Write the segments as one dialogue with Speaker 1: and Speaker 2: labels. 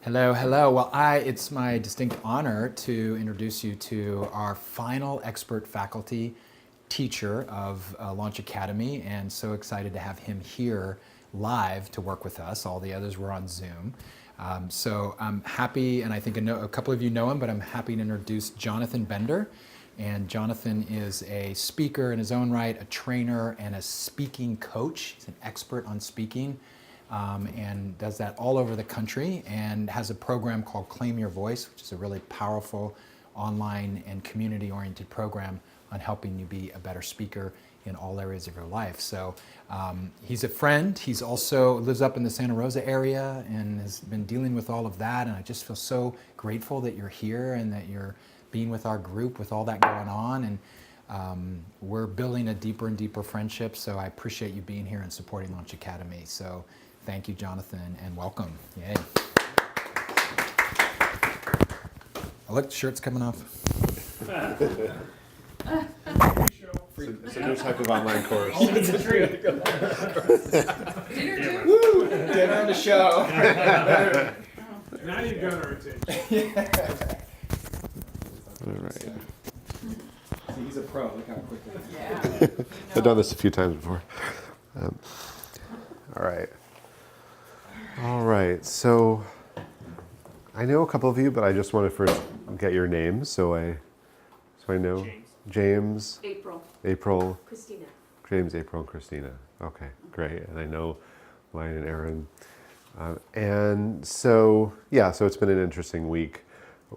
Speaker 1: Hello, hello. Well, it's my distinct honor to introduce you to our final expert faculty teacher of Launch Academy, and so excited to have him here live to work with us. All the others were on Zoom. So I'm happy, and I think a couple of you know him, but I'm happy to introduce Jonathan Bender. And Jonathan is a speaker in his own right, a trainer, and a speaking coach. He's an expert on speaking. And does that all over the country, and has a program called Claim Your Voice, which is a really powerful online and community-oriented program on helping you be a better speaker in all areas of your life. So he's a friend. He's also lives up in the Santa Rosa area and has been dealing with all of that. And I just feel so grateful that you're here and that you're being with our group with all that going on. And we're building a deeper and deeper friendship. So I appreciate you being here and supporting Launch Academy. So thank you, Jonathan, and welcome. Yay. Oh, look, the shirt's coming off.
Speaker 2: It's a new type of online course.
Speaker 3: It's a treat.
Speaker 1: Dinner, woo! Dinner and a show.
Speaker 3: Now you've got our attention.
Speaker 2: All right.
Speaker 1: See, he's a pro. Look how quickly.
Speaker 4: Yeah.
Speaker 2: I've done this a few times before. All right. All right. So I know a couple of you, but I just want to first get your names so I know. James. April.
Speaker 4: Christina.
Speaker 2: James, April, and Christina. Okay, great. And I know Lion and Aaron. And so, so it's been an interesting week.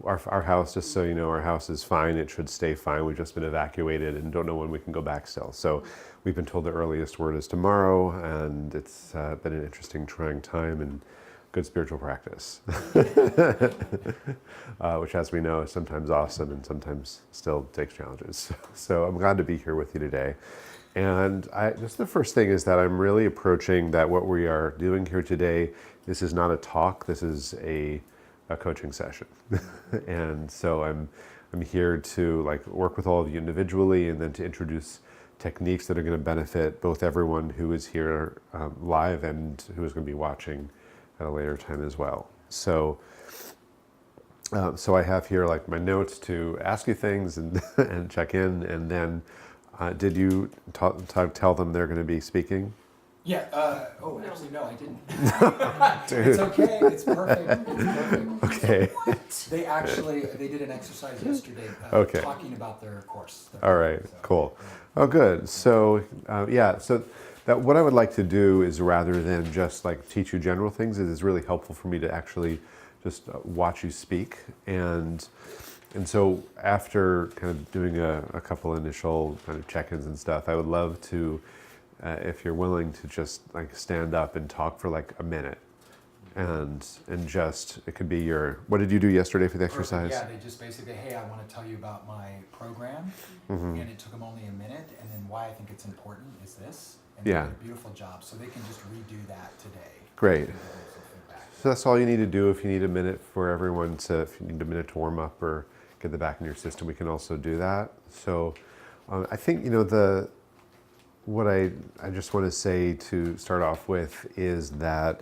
Speaker 2: Our house, just so you know, our house is fine. It should stay fine. We've just been evacuated and don't know when we can go back still. So we've been told the earliest word is tomorrow, and it's been an interesting, trying time and good spiritual practice, which, as we know, is sometimes awesome and sometimes still takes challenges. So I'm glad to be here with you today. And just the first thing is that I'm really approaching that what we are doing here today, this is not a talk, this is a coaching session. And so I'm here to work with all of you individually and then to introduce techniques that are going to benefit both everyone who is here live and who is going to be watching at a later time as well. So I have here my notes to ask you things and, and check in, and then did you tell them they're going to be speaking?
Speaker 1: Yeah. Actually, no, I didn't. It's okay. It's perfect.
Speaker 2: Okay.
Speaker 1: They did an exercise yesterday talking about their course.
Speaker 2: All right. Cool. Oh, good. So, so that what I would like to do is, rather than just teach you general things, it is really helpful for me to actually just watch you speak. And so after kind of doing a couple initial kind of check-ins and stuff, I would love to, if you're willing to just stand up and talk for a minute. And just, it could be what did you do yesterday for the exercise?
Speaker 1: Yeah, they just basically, hey, I want to tell you about my program. And it took them only a minute. And then why I think it's important is this. And they did a beautiful job. So they can just redo that today.
Speaker 2: Great. So that's all you need to do. If you need a minute for everyone if you need a minute to warm up or get the back in your system, we can also do that. So I think, what I just want to say to start off with is that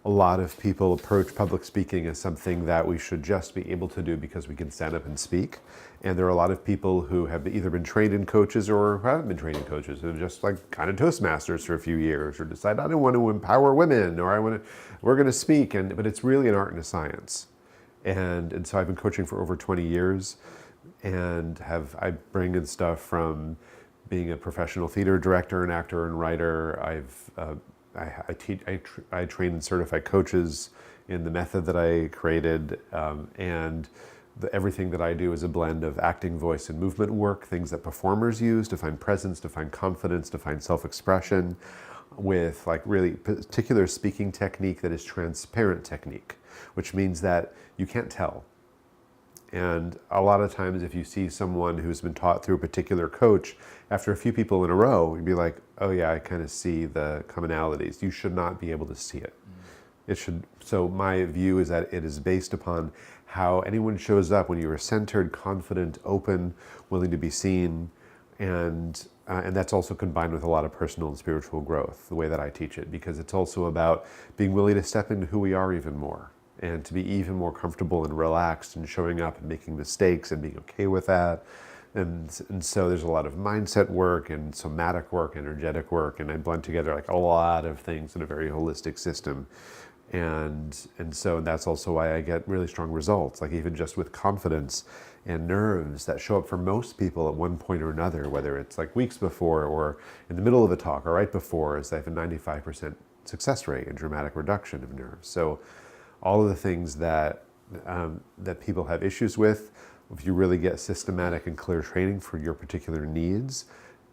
Speaker 2: a lot of people approach public speaking as something that we should just be able to do because we can stand up and speak. And there are a lot of people who have either been trained in coaches or who haven't been trained in coaches, who have just kind of Toastmasters for a few years, or decide, I don't want to empower women, or we're going to speak. But it's really an art and a science. And so I've been coaching for over 20 years, and I bring in stuff from being a professional theater director and actor and writer. I train and certify coaches in the method that I created, and everything that I do is a blend of acting, voice, and movement work, things that performers use to find presence, to find confidence, to find self-expression, with really particular speaking technique that is transparent technique, which means that you can't tell. And a lot of times if you see someone who's been taught through a particular coach, after a few people in a row, you'd be like, oh yeah, I kind of see the commonalities. You should not be able to see it. So my view is that it is based upon how anyone shows up when you are centered, confident, open, willing to be seen, and that's also combined with a lot of personal and spiritual growth, the way that I teach it, because it's also about being willing to step into who we are even more. and to be even more comfortable and relaxed and showing up and making mistakes and being okay with that. And so there's a lot of mindset work and somatic work, energetic work, and I blend together like a lot of things in a very holistic system. And so that's also why I get really strong results, like even just with confidence and nerves that show up for most people at one point or another, whether it's like weeks before or in the middle of a talk or right before, is I have a 95% success rate and dramatic reduction of nerves. So all of the things that that people have issues with, if you really get systematic and clear training for your particular needs,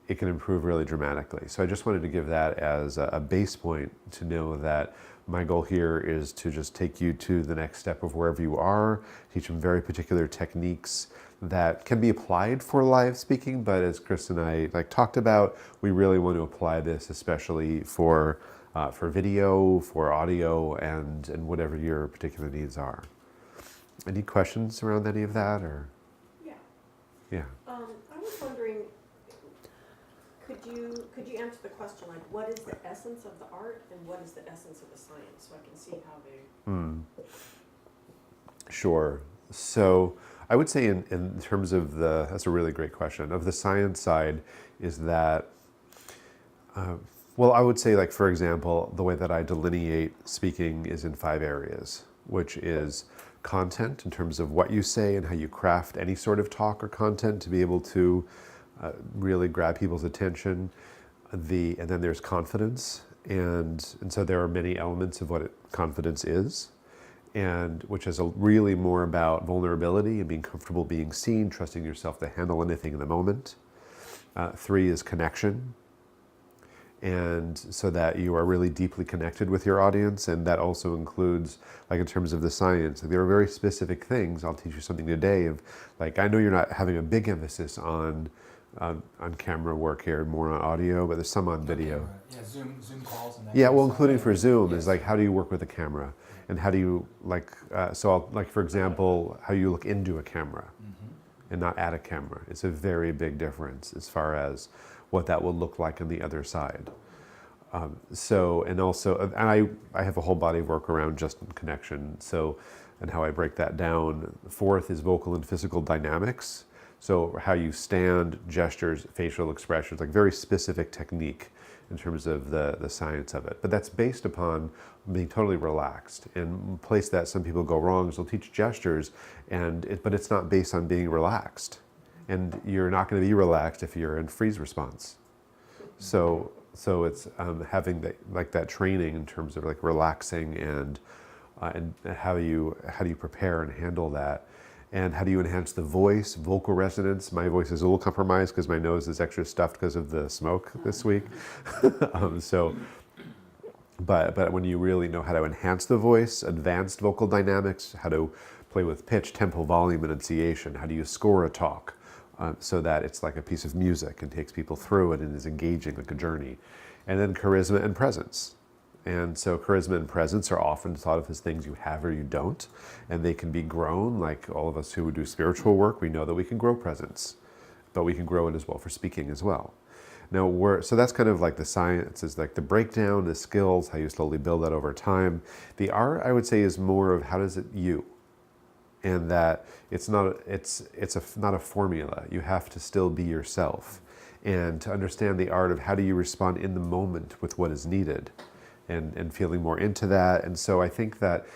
Speaker 2: it can improve really dramatically. So I just wanted to give that as a base point to know that my goal here is to just take you to the next step of wherever you are, teach them very particular techniques that can be applied for live speaking, but as Chris and I talked about, we really want to apply this especially for video, for audio, and whatever your particular needs are. Any questions around any of that, or?
Speaker 4: Yeah.
Speaker 2: Yeah.
Speaker 4: I was wondering, could you answer the question, like, what is the essence of the art and what is the essence of the science, so I can see how they...
Speaker 2: Sure. So I would say in terms of that's a really great question, of the science side, is that, well, I would say, like, for example, the way that I delineate speaking is in 5 areas, which is content in terms of what you say and how you craft any sort of talk or content to be able to really grab people's attention. And then there's confidence, and so there are many elements of what confidence is, and which is really more about vulnerability and being comfortable being seen, trusting yourself to handle anything in the moment. 3 is connection, and so that you are really deeply connected with your audience, and that also includes, like, in terms of the science, there are very specific things. I'll teach you something today of, like, I know you're not having a big emphasis on camera work here, more on audio, but there's some on video.
Speaker 1: Yeah, Zoom calls and that.
Speaker 2: Yeah,
Speaker 1: kind of
Speaker 2: well,
Speaker 1: stuff.
Speaker 2: including for Zoom,
Speaker 1: Yes.
Speaker 2: is like, how do you work with a camera, and how do you so I'll, like, for example, how you look into a camera and not at a camera. It's a very big difference as far as what that will look like on the other side. So, and also, and I have a whole body of work around just connection. So, and how I break that down. 4th is vocal and physical dynamics. So how you stand, gestures, facial expressions, like very specific technique in terms of the science of it. But that's based upon being totally relaxed. And place that some people go wrong is they'll teach gestures, but it's not based on being relaxed. And you're not going to be relaxed if you're in freeze response. So it's having that training in terms of like relaxing and how do you prepare and handle that. And how do you enhance the voice, vocal resonance? My voice is a little compromised because my nose is extra stuffed because of the smoke this week. But when you really know how to enhance the voice, advanced vocal dynamics, how to play with pitch, tempo, volume, enunciation, how do you score a talk so that it's like a piece of music and takes people through it and is engaging like a journey. And then charisma and presence. And so charisma and presence are often thought of as things you have or you don't, and they can be grown. Like all of us who do spiritual work, we know that we can grow presence, but we can grow it as well for speaking as well. Now, so that's kind of like the science, is like the breakdown, the skills, how you slowly build that over time. The art, I would say, is more of how does it you, and that it's not a formula. You have to still be yourself, and to understand the art of how do you respond in the moment with what is needed. And feeling more into that. And so I think that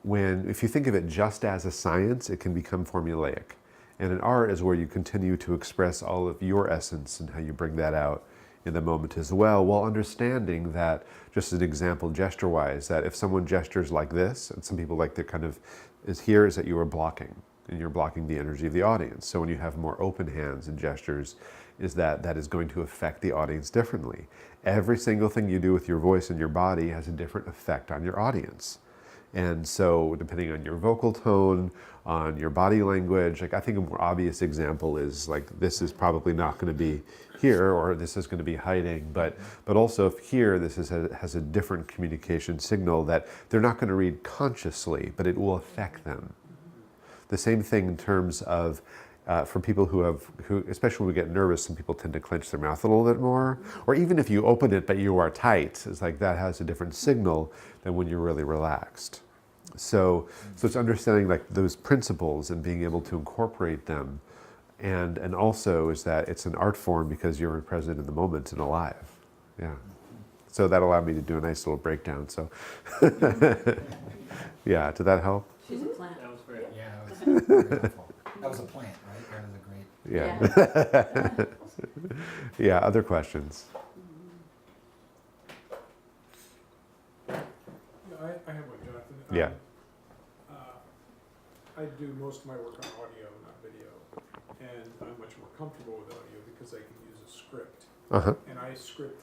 Speaker 2: if you think of it just as a science, it can become formulaic. And an art is where you continue to express all of your essence and how you bring that out in the moment as well, while understanding that, just as an example, gesture-wise, that if someone gestures like this, and some people like to kind of, is that you are blocking, and you're blocking the energy of the audience. So when you have more open hands and gestures, is that is going to affect the audience differently. Every single thing you do with your voice and your body has a different effect on your audience. And so depending on your vocal tone, on your body language, like I think a more obvious example is like, this is probably not going to be here, or this is going to be hiding, but also if here, this has a different communication signal that they're not going to read consciously, but it will affect them. The same thing in terms of for people who especially when we get nervous, some people tend to clench their mouth a little bit more. Or even if you open it but you are tight, it's like that has a different signal than when you're really relaxed. So it's understanding like those principles and being able to incorporate them, and also is that it's an art form because you're present in the moment and alive. Yeah. So that allowed me to do a nice little breakdown. So yeah, did that help?
Speaker 5: She's a plant.
Speaker 3: That was great.
Speaker 1: Yeah, that was very helpful. That was a plant, right? That was a great.
Speaker 2: Yeah. Yeah. Other questions?
Speaker 3: I have one, Jonathan.
Speaker 2: Yeah.
Speaker 3: I do most of my work on audio, not video, and I'm much more comfortable with audio because I can use a script.
Speaker 2: Uh-huh.
Speaker 3: And I script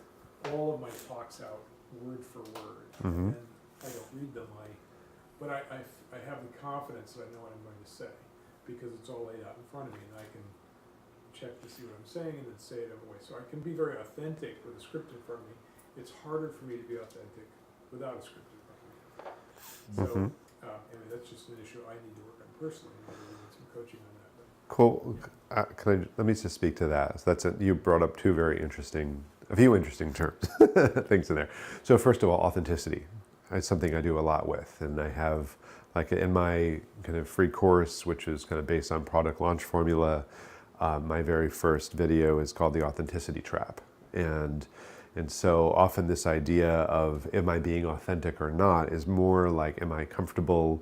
Speaker 3: all of my talks out word for word,
Speaker 2: Mhm.
Speaker 3: and I don't read them. But I have the confidence that I know what I'm going to say because it's all laid out in front of me, and I can check to see what I'm saying and then say it another way. So I can be very authentic with a script in front of me. It's harder for me to be authentic without a script in front of me. So,
Speaker 2: Mhm.
Speaker 3: I mean, that's just an issue I need to work on personally. I really need some coaching on that. But
Speaker 2: Cool. Let me just speak to that. So you brought up a few interesting terms, things in there. So first of all, authenticity. It's something I do a lot with, and I have, like in my kind of free course, which is kind of based on product launch formula, my very first video is called the authenticity trap. And so often this idea of am I being authentic or not is more like, am I comfortable?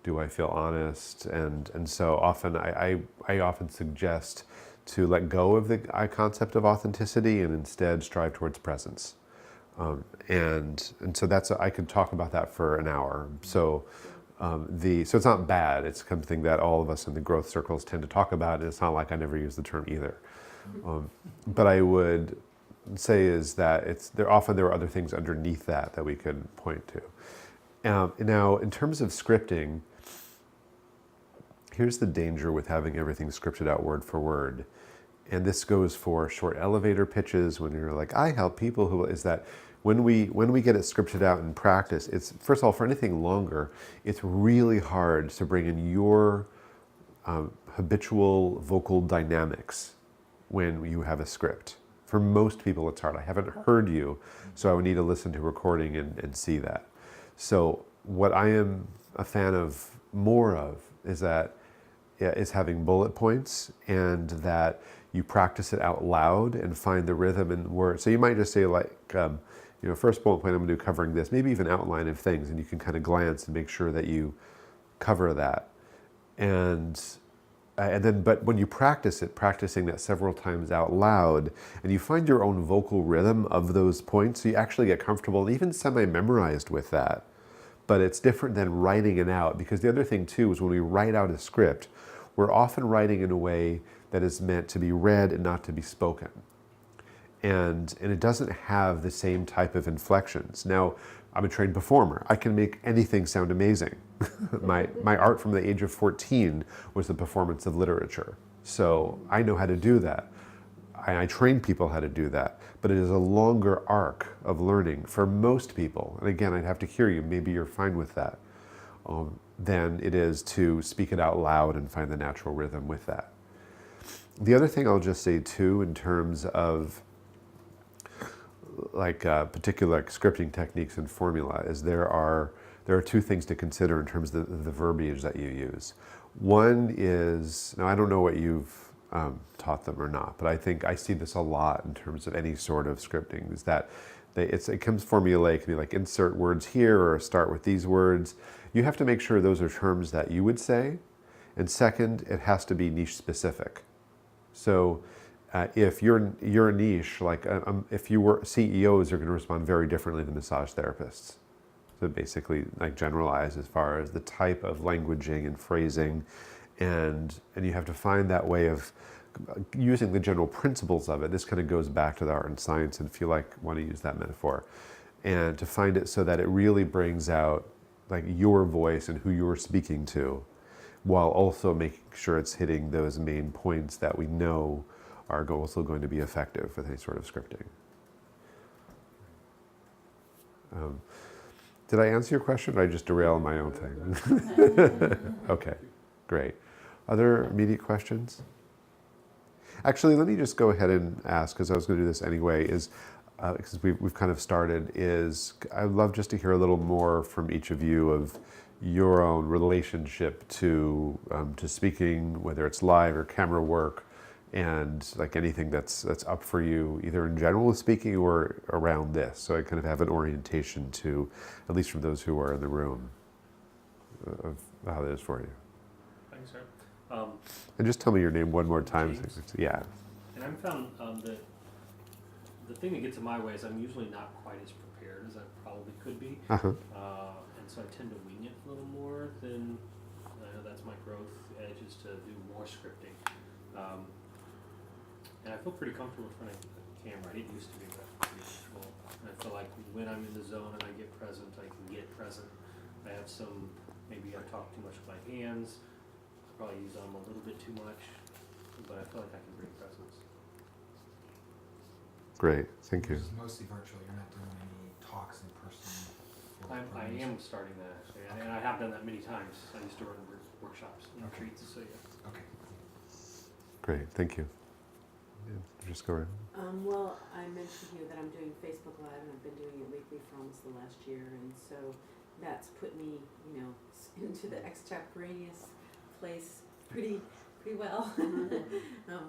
Speaker 2: Do I feel honest? And so often I often suggest to let go of the concept of authenticity and instead strive towards presence. And so I could talk about that for an hour. So so it's not bad. It's something that all of us in the growth circles tend to talk about, and it's not like I never use the term either. But I would say is that there are other things underneath that we could point to. Now, in terms of scripting, here's the danger with having everything scripted out word for word. And this goes for short elevator pitches when you're like, I help people is that when we get it scripted out in practice, it's, first of all, for anything longer, it's really hard to bring in your habitual vocal dynamics when you have a script. For most people, it's hard. I haven't heard you, so I would need to listen to a recording and see that. So what I am a fan of more of is having bullet points, and that you practice it out loud and find the rhythm and words. So you might just say like, first bullet point I'm going to do covering this, maybe even outline of things, and you can kind of glance and make sure that you cover that. And then, but when you practice it, practicing that several times out loud, and you find your own vocal rhythm of those points, so you actually get comfortable, even semi-memorized with that. But it's different than writing it out, because the other thing too is when we write out a script, we're often writing in a way that is meant to be read and not to be spoken. And it doesn't have the same type of inflections. Now, I'm a trained performer. I can make anything sound amazing. My art from the age of 14 was the performance of literature. So I know how to do that. I train people how to do that. But it is a longer arc of learning for most people. And again, I'd have to hear you. Maybe you're fine with that. Than it is to speak it out loud and find the natural rhythm with that. The other thing I'll just say too, in terms of particular scripting techniques and formula, is there are two things to consider in terms of the verbiage that you use. One is, now I don't know what you've taught them or not, but I think I see this a lot in terms of any sort of scripting, is that it comes formulaic. It can be like insert words here or start with these words. You have to make sure those are terms that you would say. And second, it has to be niche specific. So if you're a niche, if you were CEOs are going to respond very differently than massage therapists. So basically like generalize as far as the type of languaging and phrasing, and you have to find that way of using the general principles of it. This kind of goes back to the art and science, and if you want to use that metaphor, and to find it so that it really brings out like your voice and who you're speaking to, while also making sure it's hitting those main points that we know are also going to be effective with any sort of scripting. Did I answer your question, or did I just derail my own thing? Okay, great. Other immediate questions? Actually, let me just go ahead and ask, because I was going to do this anyway, because we've kind of started, I'd love just to hear a little more from each of you of, your own relationship to speaking, whether it's live or camera work, and like anything that's up for you, either in general with speaking or around this. So I kind of have an orientation to, at least from those who are in the room, of how that is for you.
Speaker 5: Thanks, sir.
Speaker 2: And just tell me your name one more time.
Speaker 5: James.
Speaker 2: Yeah.
Speaker 5: And I've found that the thing that gets in my way is I'm usually not quite as prepared as I probably could be.
Speaker 2: Uh-huh.
Speaker 5: And so I tend to wing it a little more than, I know that's my growth edge, is to do more scripting. And I feel pretty comfortable in front of the camera. I didn't used to be, but I'm pretty comfortable. And I feel like when I'm in the zone and I get present, I can get present. I have some, maybe I talk too much with my hands. I probably use them a little bit too much, but I feel like I can bring presence.
Speaker 2: Great. Thank you.
Speaker 1: This is mostly virtual. You're not doing any talks in person.
Speaker 5: I am starting that actually, and I have done that many times. I used to run workshops and
Speaker 1: Okay.
Speaker 5: retreats, so yeah.
Speaker 1: Okay.
Speaker 2: Great. Thank you. Yeah, just go ahead.
Speaker 4: Well, I mentioned here that I'm doing Facebook Live, and I've been doing it weekly for almost the last year, and so that's put me, into the extemporaneous place pretty well,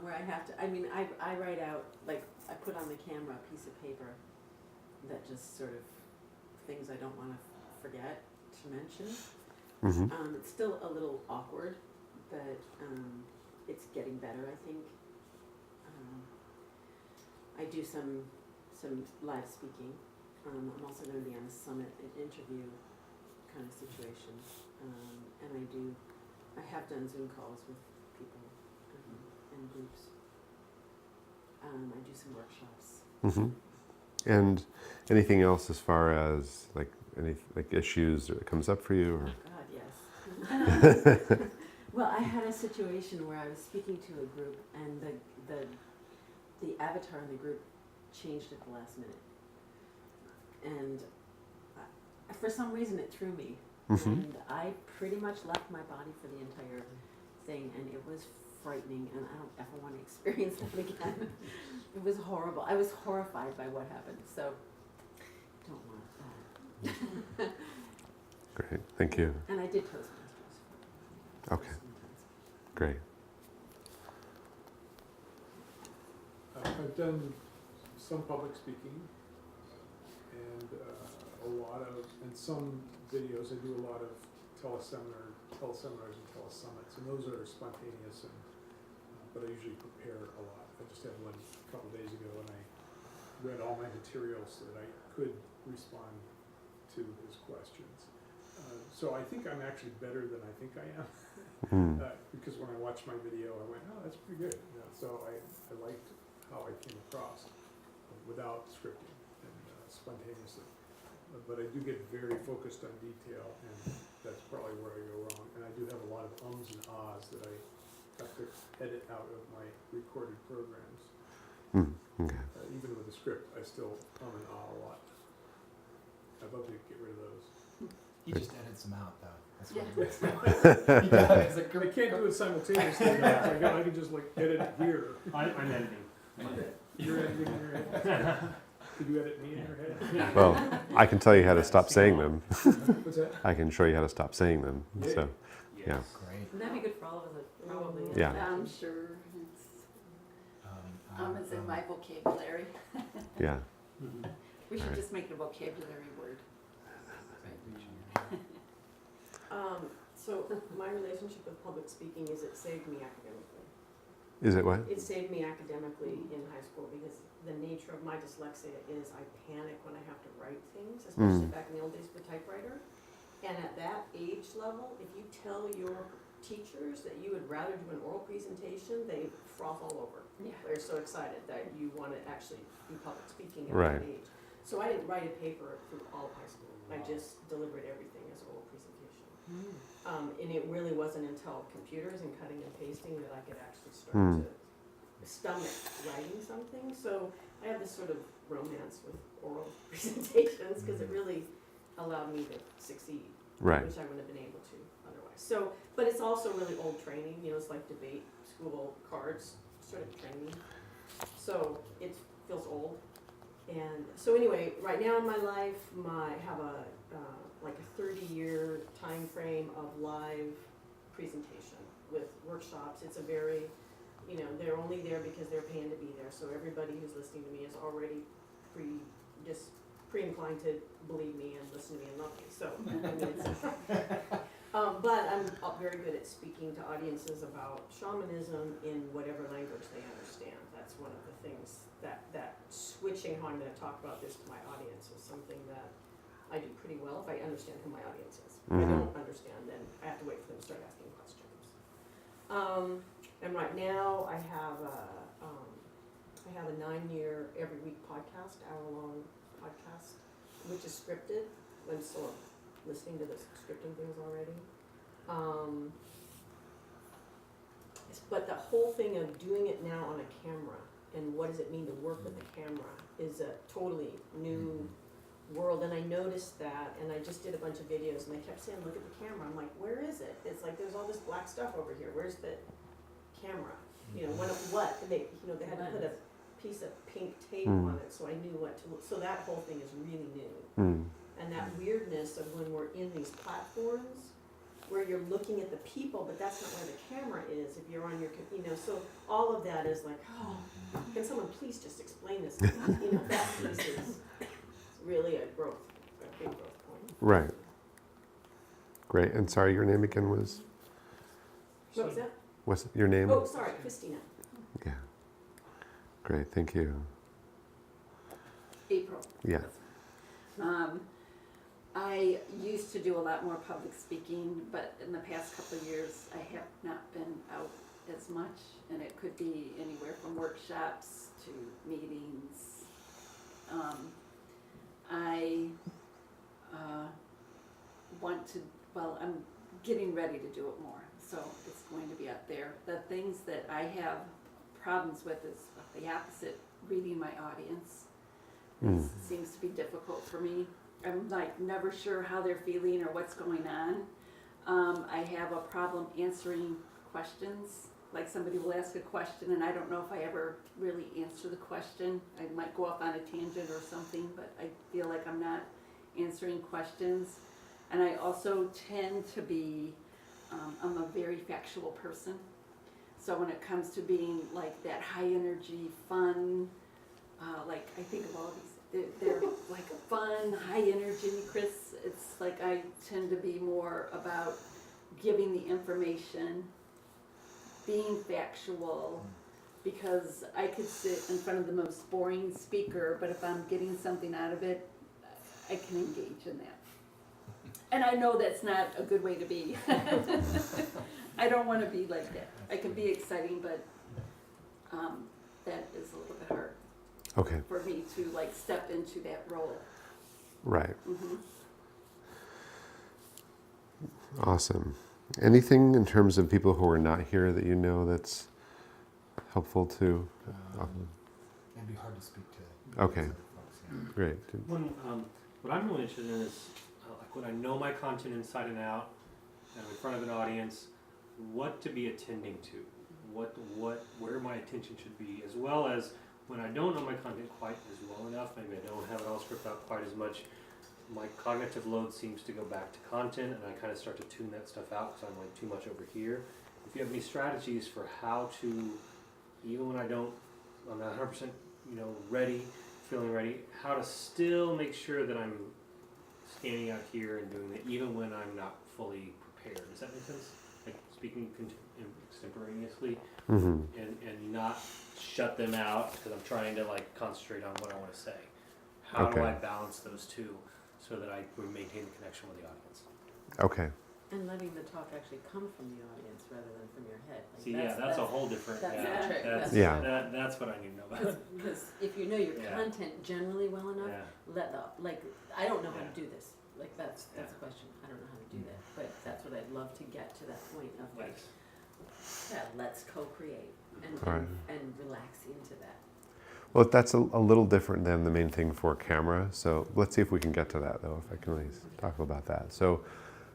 Speaker 4: where I have to, I write out, like, I put on the camera a piece of paper that just sort of things I don't want to forget to mention.
Speaker 2: Mm-hmm.
Speaker 4: It's still a little awkward, but it's getting better, I think. I do some live speaking. I'm also going to be on a summit, an interview kind of situation, and I have done Zoom calls with people in groups. I do some workshops.
Speaker 2: Mm-hmm. And anything else as far as like any issues that comes up for you? Or?
Speaker 4: Oh God, yes. Well, I had a situation where I was speaking to a group, and the avatar in the group changed at the last minute, and for some reason it threw me, and I pretty much left my body for the entire thing, and it was frightening, and I don't ever want to experience that again. It was horrible. I was horrified by what happened, so don't want that.
Speaker 2: Great, thank you.
Speaker 4: And I did Toastmasters.
Speaker 2: Okay, great.
Speaker 3: I've done some public speaking and some videos. I do a lot of teleseminars and telesummits, and those are spontaneous, but I usually prepare a lot. I just had one a couple days ago, and I read all my materials so that I could respond to his questions. So I think I'm actually better than I think I am. Because when I watched my video, I went, oh, that's pretty good. So I liked how I came across without scripting and spontaneously. But I do get very focused on detail, and that's probably where I go wrong. And I do have a lot of ums and ahs that I have to edit out of my recorded programs.
Speaker 2: Okay.
Speaker 3: Even with the script, I still and ah a lot. I'd love to get rid of those.
Speaker 1: He just edits them out, though. That's what
Speaker 3: Yeah.
Speaker 1: he does. It's like,
Speaker 3: I can't do it simultaneously. I can just like edit it here.
Speaker 5: I'm editing.
Speaker 3: You're editing in your head. Could you edit me in your head?
Speaker 2: Well, I can tell you how to stop saying them.
Speaker 3: What's that?
Speaker 2: I can show you how to stop saying them.
Speaker 3: Yeah.
Speaker 2: So,
Speaker 5: Yes.
Speaker 2: yeah.
Speaker 1: great.
Speaker 4: And that'd be good for all of us, probably.
Speaker 2: Yeah.
Speaker 6: I'm sure it's, it's in
Speaker 1: Um,
Speaker 6: my vocabulary.
Speaker 2: Yeah.
Speaker 6: We should
Speaker 2: Alright.
Speaker 6: just make it a vocabulary word.
Speaker 4: So my relationship with public speaking is it saved me academically.
Speaker 2: Is it what?
Speaker 4: It saved me academically in high school because the nature of my dyslexia is I panic when I have to write things, especially back in the old days with a typewriter. And at that age level, if you tell your teachers that you would rather do an oral presentation, they froth all over.
Speaker 6: Yeah.
Speaker 4: They're so excited that you want to actually do public speaking at
Speaker 2: Right.
Speaker 4: that age. So I didn't write a paper through all of high school. I just delivered everything as oral presentation. And it really wasn't until computers and cutting and pasting that I could actually start to stomach writing something. So I have this sort of romance with oral presentations because it really allowed me to succeed,
Speaker 2: Right.
Speaker 4: which I wouldn't have been able to otherwise. So, but it's also really old training. It's like debate school cards sort of training. So it feels old.
Speaker 7: And so anyway, right now in my life, I have a like a 30-year time frame of live presentation with workshops. It's a very, you know, they're only there because they're paying to be there. So everybody who's listening to me is already pre-inclined to believe me and listen to me and love me. So, I mean, but I'm very good at speaking to audiences about shamanism in whatever language they understand. That's one of the things that switching how I'm going to talk about this to my audience is something that I do pretty well if I understand who my audience is. If I don't understand, then I have to wait for them to start asking questions. And right now I have a 9-year every week podcast, hour-long podcast, which is scripted. I'm still listening to the scripting things already. But the whole thing of doing it now on a camera and what does it mean to work with a camera is a totally new world. And I noticed that, and I just did a bunch of videos, and they kept saying, "Look at the camera." I'm like, "Where is it?" It's like there's all this black stuff over here. Where's the camera? You know, what? They had to put a piece of pink tape on it, so I knew what to look. So that whole thing is really new. And that weirdness of when we're in these platforms where you're looking at the people, but that's not where the camera is if you're on your, so all of that is like, oh, can someone please just explain this? That piece is really a big growth point.
Speaker 2: Right. Great. And sorry, your name again was?
Speaker 7: What was that?
Speaker 2: What's your name?
Speaker 7: Oh, sorry, Christina.
Speaker 2: Yeah. Great. Thank you.
Speaker 6: April.
Speaker 2: Yeah.
Speaker 6: I used to do a lot more public speaking, but in the past couple of years, I have not been out as much, and it could be anywhere from workshops to meetings. I I'm getting ready to do it more, so it's going to be up there. The things that I have problems with is the opposite, reading my audience. It seems to be difficult for me. I'm like never sure how they're feeling or what's going on. I have a problem answering questions. Like somebody will ask a question and I don't know if I ever really answer the question. I might go off on a tangent or something, but I feel like I'm not answering questions. And I also tend to be, I'm a very factual person. So when it comes to being like that high energy, fun, like I think of all these, they're like fun, high energy, Chris. It's like I tend to be more about giving the information, being factual, because I could sit in front of the most boring speaker, but if I'm getting something out of it, I can engage in that. And I know that's not a good way to be. I don't want to be like that. I can be exciting, but that is a little bit hard.
Speaker 2: Okay.
Speaker 6: For me to like step into that role.
Speaker 2: Right.
Speaker 6: Mm-hmm.
Speaker 2: Awesome. Anything in terms of people who are not here that you know that's helpful to?
Speaker 1: It'd be hard to speak to.
Speaker 2: Okay.
Speaker 1: those other folks, yeah.
Speaker 2: Great.
Speaker 5: What I'm really interested in is like when I know my content inside and out, and I'm in front of an audience, what to be attending to, where my attention should be, as well as when I don't know my content quite as well enough, maybe I don't have it all scripted out quite as much, my cognitive load seems to go back to content, and I kind of start to tune that stuff out because I'm like too much over here. If you have any strategies for how to, even when I'm not 100% ready, feeling ready, how to still make sure that I'm standing out here and doing that even when I'm not fully prepared. Does that make sense? Like speaking extemporaneously and not shut them out because I'm trying to like concentrate on what I want to say. How do I balance those two so that I maintain the connection with the audience?
Speaker 2: Okay.
Speaker 4: And letting the talk actually come from the audience rather than from your head. Like
Speaker 5: See, that's a whole different.
Speaker 4: That's
Speaker 5: yeah,
Speaker 4: the trick.
Speaker 5: That's, that's what I need to know about.
Speaker 4: Because if you know your
Speaker 5: Yeah.
Speaker 4: content generally well enough,
Speaker 5: Yeah.
Speaker 4: I don't know how
Speaker 5: Yeah.
Speaker 4: to do this. Like that's a question. I don't know how to do that. But that's what I'd love to get to that point of like,
Speaker 5: Yes.
Speaker 4: let's co-create and,
Speaker 2: All right.
Speaker 4: and relax into that.
Speaker 2: Well, that's a little different than the main thing for camera. So let's see if we can get to that, though, if I can at least talk about that. So,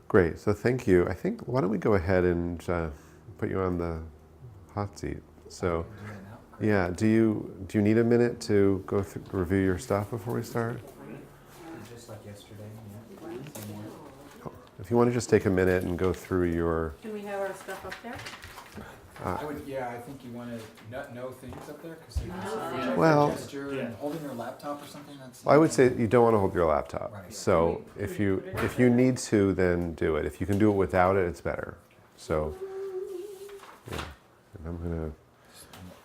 Speaker 2: great. So thank you. I think, why don't we go ahead and put you on the hot seat. So,
Speaker 1: I can do that now.
Speaker 2: Yeah, do you need a minute to go through, review your stuff before we start?
Speaker 1: Just like yesterday,
Speaker 2: If you want to just take a minute and go through your,
Speaker 6: Can we have our stuff up there?
Speaker 1: I think you want to know things up there because
Speaker 6: Yeah.
Speaker 2: Well-
Speaker 1: gesture and holding your laptop or something. That's.
Speaker 2: I would say you don't want to hold your laptop.
Speaker 1: Right.
Speaker 2: So if you need to, then do it. If you can do it without it, it's better. So, yeah. And I'm gonna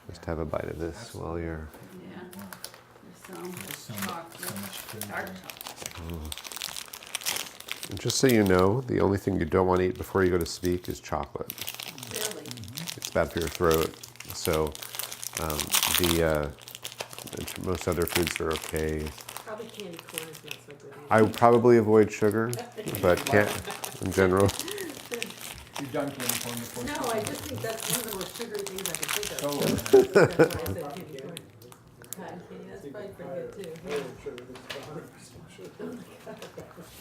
Speaker 2: just have a bite of this while you're.
Speaker 6: Yeah. There's some
Speaker 1: So
Speaker 6: chocolate.
Speaker 1: much food.
Speaker 6: Dark
Speaker 1: there.
Speaker 6: chocolate.
Speaker 2: And just so you know, the only thing you don't want to eat before you go to speak is chocolate.
Speaker 6: Really?
Speaker 2: It's bad for your throat. So, most other foods are okay.
Speaker 7: Probably candy corn is not so good.
Speaker 2: I would probably avoid sugar, but can't in general.
Speaker 1: You've done candy corn before.
Speaker 7: No, I just think that's one of the most sugary things I can think of.
Speaker 1: So,
Speaker 7: That's why I said candy corn. Cotton candy, that's probably pretty good too.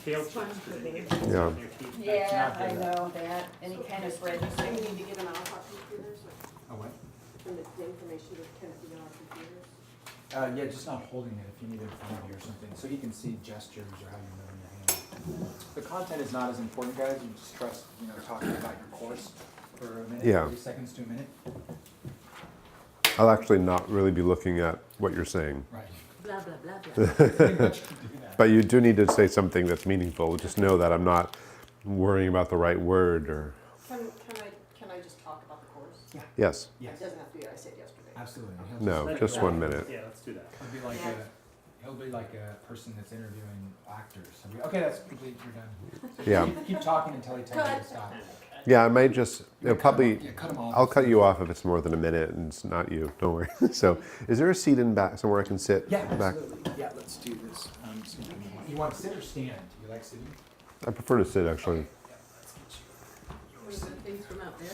Speaker 5: Kale
Speaker 7: Sponge
Speaker 5: chips.
Speaker 7: pudding.
Speaker 2: Yeah.
Speaker 5: On your teeth.
Speaker 6: Yeah, I know that. Any kind of bread.
Speaker 7: So we need to get them out of our computers,
Speaker 1: oh, what?
Speaker 7: and the information that can be on our computers.
Speaker 1: Yeah, just not holding it if you need it in front of you or something, so he can see gestures or how you're moving your hand. The content is not as important, guys. You just trust, talking about your course for a minute,
Speaker 2: Yeah.
Speaker 1: 30 seconds to a minute.
Speaker 2: I'll actually not really be looking at what you're saying.
Speaker 1: Right.
Speaker 7: Blah, blah, blah, blah.
Speaker 1: Pretty much you can do that.
Speaker 2: But you do need to say something that's meaningful. Just know that I'm not worrying about the right word or.
Speaker 7: Can I just talk about the course?
Speaker 2: Yes.
Speaker 1: Yes,
Speaker 7: It doesn't have to be what I said yesterday.
Speaker 1: absolutely.
Speaker 2: No, just 1 minute.
Speaker 5: Yeah, let's do that.
Speaker 1: He'll be like a person that's interviewing actors. Okay, that's complete. You're done. So
Speaker 2: Yeah.
Speaker 1: Keep talking until he tells you to stop.
Speaker 2: Yeah, I might just probably.
Speaker 1: Yeah, cut him off.
Speaker 2: I'll cut you off if it's more than a minute and it's not you. Don't worry. So, is there a seat in back somewhere I can sit?
Speaker 1: Yeah,
Speaker 2: back?
Speaker 1: absolutely. Yeah, let's do this. You want to sit or stand? Do you like sitting?
Speaker 2: I prefer to sit actually.
Speaker 1: Yeah, let's get you.
Speaker 7: Was the things from out there?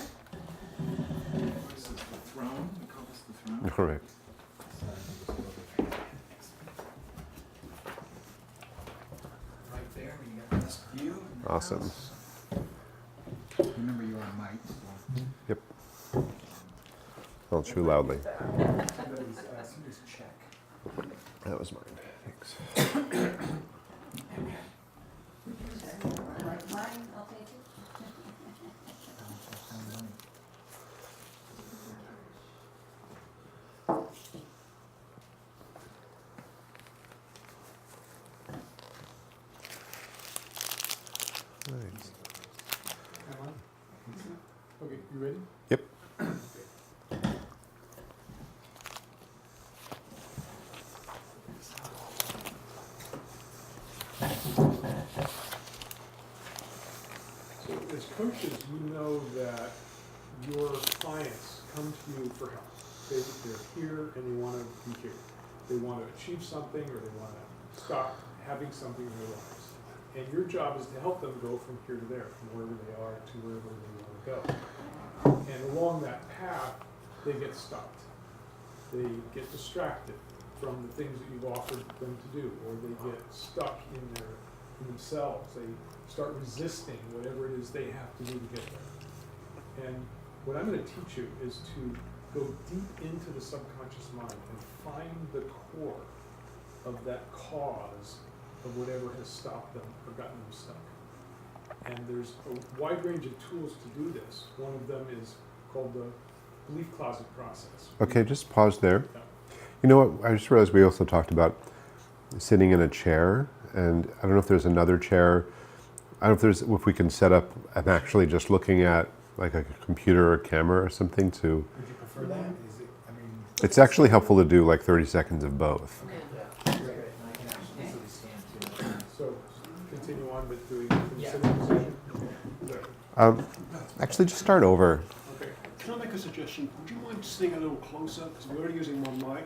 Speaker 1: This is the throne. We call this the throne.
Speaker 2: All right.
Speaker 1: Right there, we got this view. of the
Speaker 2: Awesome.
Speaker 1: house. Remember, you're on mic. So.
Speaker 2: Yep. I'll chew loudly.
Speaker 1: Somebody's check.
Speaker 2: That was mine. Thanks.
Speaker 6: Mine, I'll take it.
Speaker 2: Nice.
Speaker 3: Okay, you ready?
Speaker 2: Yep.
Speaker 3: So as coaches, you know that your clients come to you for help. They're here and they want to be here. They want to achieve something or they want to stop having something in their lives. And your job is to help them go from here to there, from wherever they are to wherever they want to go. And along that path, they get stopped. They get distracted from the things that you've offered them to do, or they get stuck in themselves. They start resisting whatever it is they have to do to get there. And what I'm going to teach you is to go deep into the subconscious mind and find the core of that cause of whatever has stopped them or gotten them stuck. And there's a wide range of tools to do this. One of them is called the belief closet process.
Speaker 2: Okay, just pause there.
Speaker 3: Yeah.
Speaker 2: You know what? I just realized we also talked about sitting in a chair, and I don't know if there's another chair. I don't know if we can set up. I'm actually just looking at like a computer or camera or something to.
Speaker 1: Would you prefer that? Is it? I mean.
Speaker 2: It's actually helpful to do like 30 seconds of both.
Speaker 1: Great. And I can actually easily stand too.
Speaker 3: So continue on with doing
Speaker 1: Yeah.
Speaker 3: sitting position.
Speaker 2: Actually, just start over.
Speaker 3: Okay.
Speaker 8: Can I make a suggestion? Would you mind sitting a little closer? Because we're only using one mic.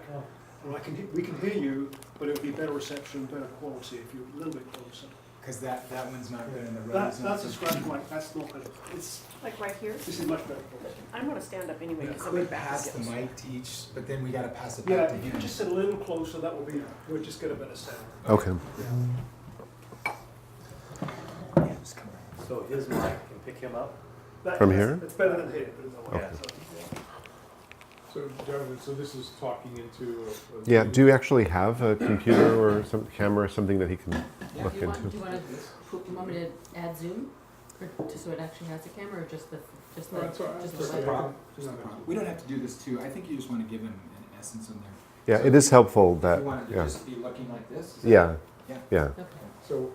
Speaker 8: And we can hear you, but it would be better reception, better quality if you're a little bit closer.
Speaker 1: Because that one's not good in the road.
Speaker 8: That's a scratch mic. That's not good. It's,
Speaker 7: Like right here?
Speaker 8: this is much better quality.
Speaker 7: I'm gonna stand up anyway,
Speaker 1: We
Speaker 7: because I'm
Speaker 1: could
Speaker 7: back.
Speaker 1: pass the mic to each, but then we gotta pass it
Speaker 8: Yeah,
Speaker 1: back to
Speaker 8: if you
Speaker 1: him.
Speaker 8: could just sit a little closer, that will be, we'll just get a better sound.
Speaker 2: Okay.
Speaker 1: Yeah, just come around.
Speaker 5: So his mic can pick him up?
Speaker 8: That-
Speaker 2: From here?
Speaker 8: It's better than here, put it that way.
Speaker 5: Yeah.
Speaker 3: So, Jonathan, so this is talking into a
Speaker 2: Yeah, do you actually have a computer or some camera or something that he can
Speaker 1: Yeah.
Speaker 2: look
Speaker 7: Do you
Speaker 2: into?
Speaker 7: want me to add Zoom, or just so it actually has a camera, or just the
Speaker 3: No, that's all right.
Speaker 7: just
Speaker 3: That's
Speaker 7: the
Speaker 3: okay.
Speaker 7: web?
Speaker 3: I can-
Speaker 1: Just
Speaker 3: no,
Speaker 1: the
Speaker 3: no.
Speaker 1: prompt. We don't have to do this too. I think you just want to give him an essence in there.
Speaker 2: Yeah,
Speaker 1: So
Speaker 2: it is helpful
Speaker 1: If
Speaker 2: that,
Speaker 1: you want it to
Speaker 2: yeah,
Speaker 1: just be looking like this. is that-
Speaker 2: yeah,
Speaker 1: Yeah.
Speaker 2: yeah.
Speaker 7: Okay.
Speaker 3: So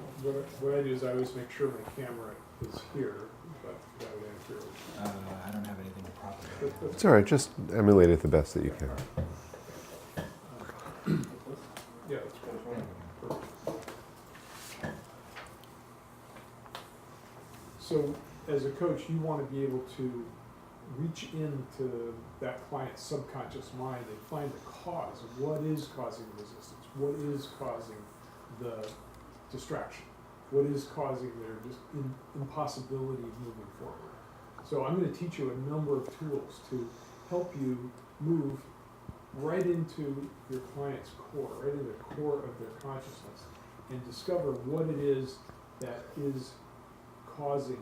Speaker 3: what I do is I always make sure my camera is here, but that would interfere with.
Speaker 1: I don't have anything to prop it.
Speaker 3: But that's-
Speaker 2: It's all right, just emulate it the best that you can.
Speaker 3: Yeah, that's perfect. So as a coach, you want to be able to reach into that client's subconscious mind and find the cause of what is causing the resistance, what is causing the distraction, what is causing their just impossibility of moving forward. So I'm going to teach you a number of tools to help you move right into your client's core, right into the core of their consciousness, and discover what it is that is causing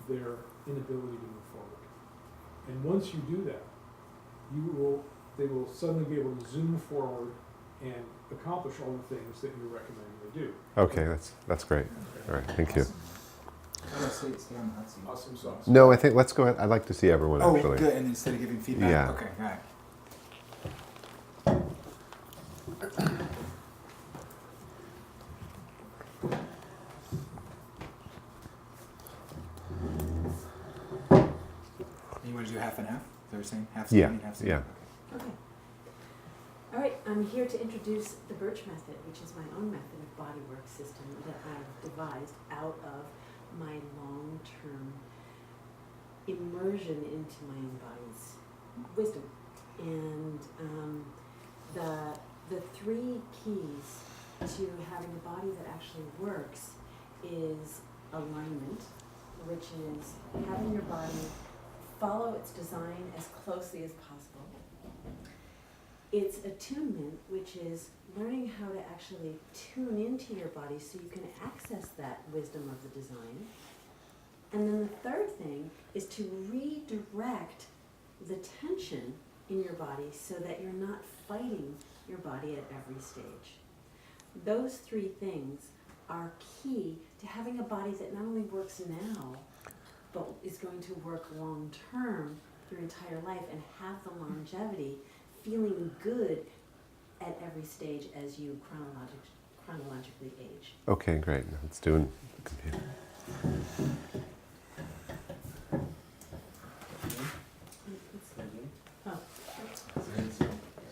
Speaker 3: their inability to move forward. And once you do that, they will suddenly be able to zoom forward and accomplish all the things that you're recommending they do.
Speaker 2: Okay, that's great. All right, thank you.
Speaker 1: Stay on the hot seat.
Speaker 3: Awesome sauce.
Speaker 2: No, I think, let's go ahead. I'd like to see everyone,
Speaker 1: Oh,
Speaker 2: actually.
Speaker 1: good. And instead of giving feedback?
Speaker 2: Yeah.
Speaker 1: Okay, all right. You want to do half and half? They were saying half
Speaker 2: Yeah,
Speaker 1: standing, half sitting?
Speaker 2: yeah.
Speaker 4: Okay. All right, I'm here to introduce the Birch method, which is my own method of bodywork system that I've devised out of my long-term immersion into my own body's wisdom. And the three keys to having a body that actually works is alignment, which is having your body follow its design as closely as possible. It's attunement, which is learning how to actually tune into your body so you can access that wisdom of the design. And then the third thing is to redirect the tension in your body so that you're not fighting your body at every stage. Those three things are key to having a body that not only works now, but is going to work long term your entire life and have the longevity, feeling good at every stage as you chronologically age.
Speaker 2: Okay, great. Let's do the computer.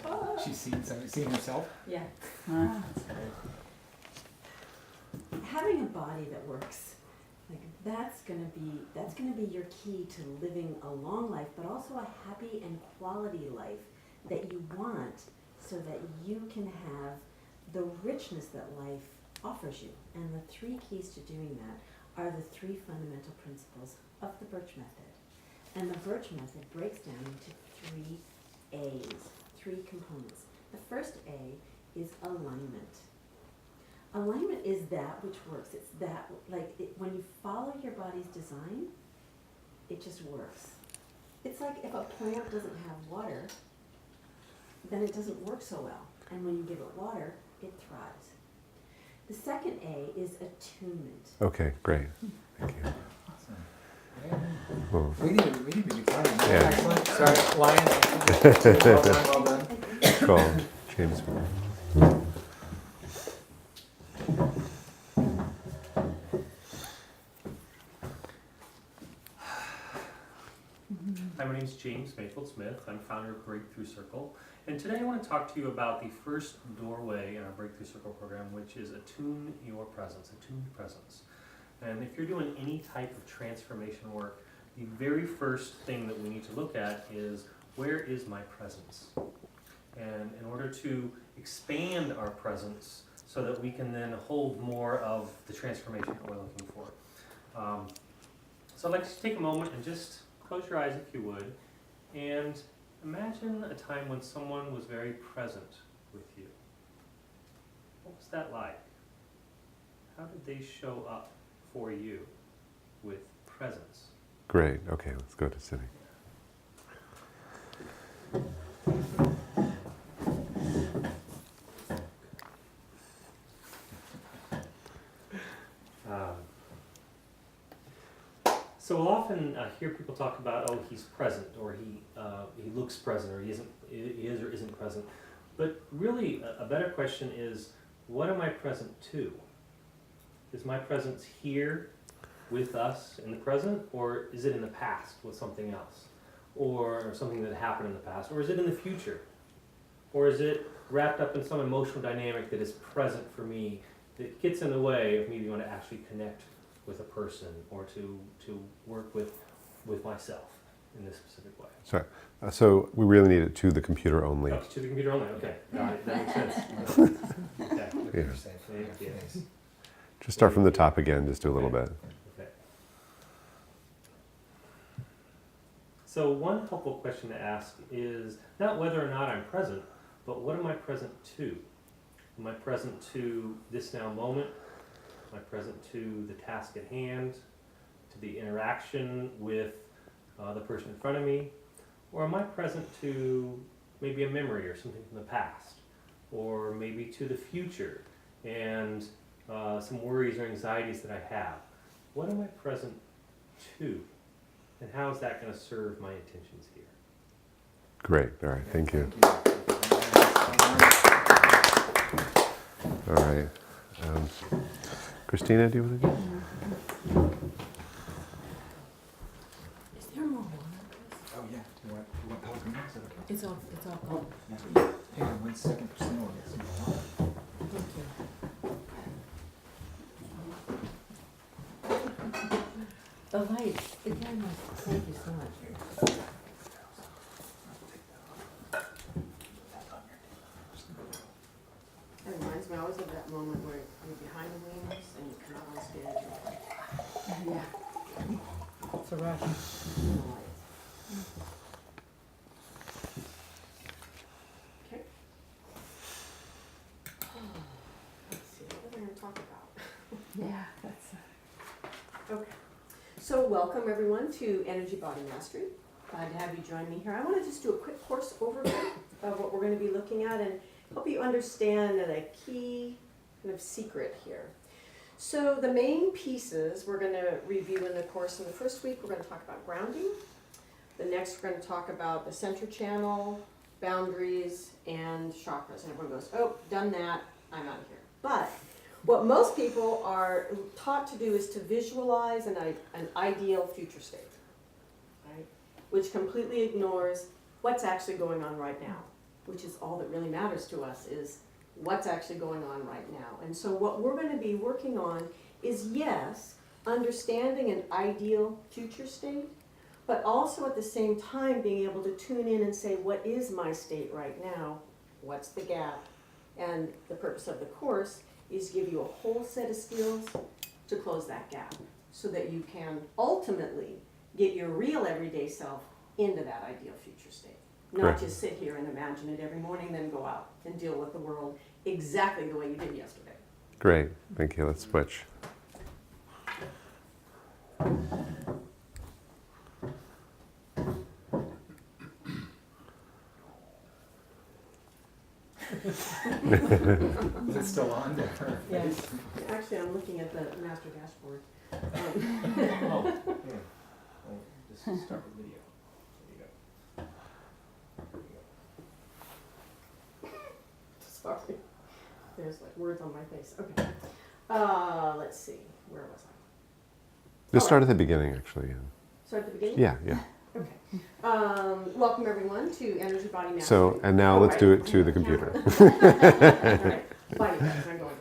Speaker 4: Oh,
Speaker 1: She's seen herself?
Speaker 4: yeah. Having a body that works, like that's gonna be your key to living a long life, but also a happy and quality life that you want, so that you can have the richness that life offers you. And the three keys to doing that are the three fundamental principles of the Birch method. And the Birch method breaks down into three A's, three components. The first A is alignment. Alignment is that which works. It's that, when you follow your body's design, it just works. It's like if a plant doesn't have water, then it doesn't work so well. And when you give it water, it thrives. The second A is attunement.
Speaker 2: Okay, great. Thank you.
Speaker 1: Awesome.
Speaker 2: Cool.
Speaker 1: We need to be excited.
Speaker 2: Yeah.
Speaker 1: Excellent. Sorry, Lion. Well done, well done.
Speaker 2: Cool. James.
Speaker 5: Hi, my name is James Mayfield Smith. I'm founder of Breakthrough Circle. And today I want to talk to you about the first doorway in our Breakthrough Circle program, which is attune your presence, attuned presence. And if you're doing any type of transformation work, the very first thing that we need to look at is, where is my presence? And in order to expand our presence so that we can then hold more of the transformation that we're looking for. So I'd like to take a moment and just close your eyes if you would, and imagine a time when someone was very present with you. What was that like? How did they show up for you with presence?
Speaker 2: Great. Okay, let's go to sitting.
Speaker 5: So we'll often hear people talk about, oh, he's present, or he looks present, or he is or isn't present. But really, a better question is, what am I present to? Is my presence here with us in the present, or is it in the past with something else, or something that happened in the past, or is it in the future, or is it wrapped up in some emotional dynamic that is present for me that gets in the way of me being able to actually connect with a person or to work with myself in this specific way.
Speaker 2: Sorry. So we really need it to the computer only.
Speaker 5: Oh, to the computer only, okay, got it, that makes sense. Okay.
Speaker 2: Yeah.
Speaker 5: Thank you.
Speaker 2: Just start from the top again, just do a little bit.
Speaker 5: Okay. So one helpful question to ask is not whether or not I'm present, but what am I present to? Am I present to this now moment? Am I present to the task at hand, to the interaction with the person in front of me? Or am I present to maybe a memory or something from the past? Or maybe to the future and some worries or anxieties that I have? What am I present to? And how is that going to serve my intentions here?
Speaker 2: Great. All right. Thank you. All right. Christina, do you want to go?
Speaker 4: Is there more water?
Speaker 1: Oh, yeah. Do you want Pellegrino? Is that okay?
Speaker 4: It's all gone.
Speaker 1: Hang on 1 second. Christina will get some more water.
Speaker 4: Thank you. The lights, it's very nice. Thank you so much. It reminds me always of that moment where you're behind the wings and you come out on stage. Yeah. It's a rush. Okay. Let's see, what are we going to talk about?
Speaker 6: Yeah,
Speaker 4: Okay. So welcome everyone to Energy Body Mastery. Glad to have you join me here. I want to just do a quick course overview of what we're going to be looking at and help you understand a key kind of secret here. So the main pieces we're going to review in the course in the first week, we're going to talk about grounding. The next we're going to talk about the center channel, boundaries, and chakras. And everyone goes, oh, done that, I'm out of here. But what most people are taught to do is to visualize an ideal future state, right? Which completely ignores what's actually going on right now, which is all that really matters to us, is what's actually going on right now. And so what we're going to be working on is, yes, understanding an ideal future state, but also at the same time being able to tune in and say, what is my state right now? What's the gap? And the purpose of the course is give you a whole set of skills to close that gap so that you can ultimately get your real everyday self into that ideal future state. Not
Speaker 2: Correct.
Speaker 4: just sit here and imagine it every morning, then go out and deal with the world exactly the way you did yesterday.
Speaker 2: Great. Thank you. Let's switch.
Speaker 1: Is it still on there?
Speaker 4: Yes. Actually, I'm looking at the master dashboard.
Speaker 5: Oh, here. Oh, just start with video. There you go.
Speaker 4: Sorry. There's like words on my face. Okay. Let's see. Where was I?
Speaker 2: Just start at the beginning, actually. Yeah.
Speaker 4: Start at the beginning?
Speaker 2: Yeah. Yeah.
Speaker 4: Okay. Welcome everyone to Energy Body Mastery.
Speaker 2: So, and now let's do it to the computer.
Speaker 4: All right. Body guys, I'm going.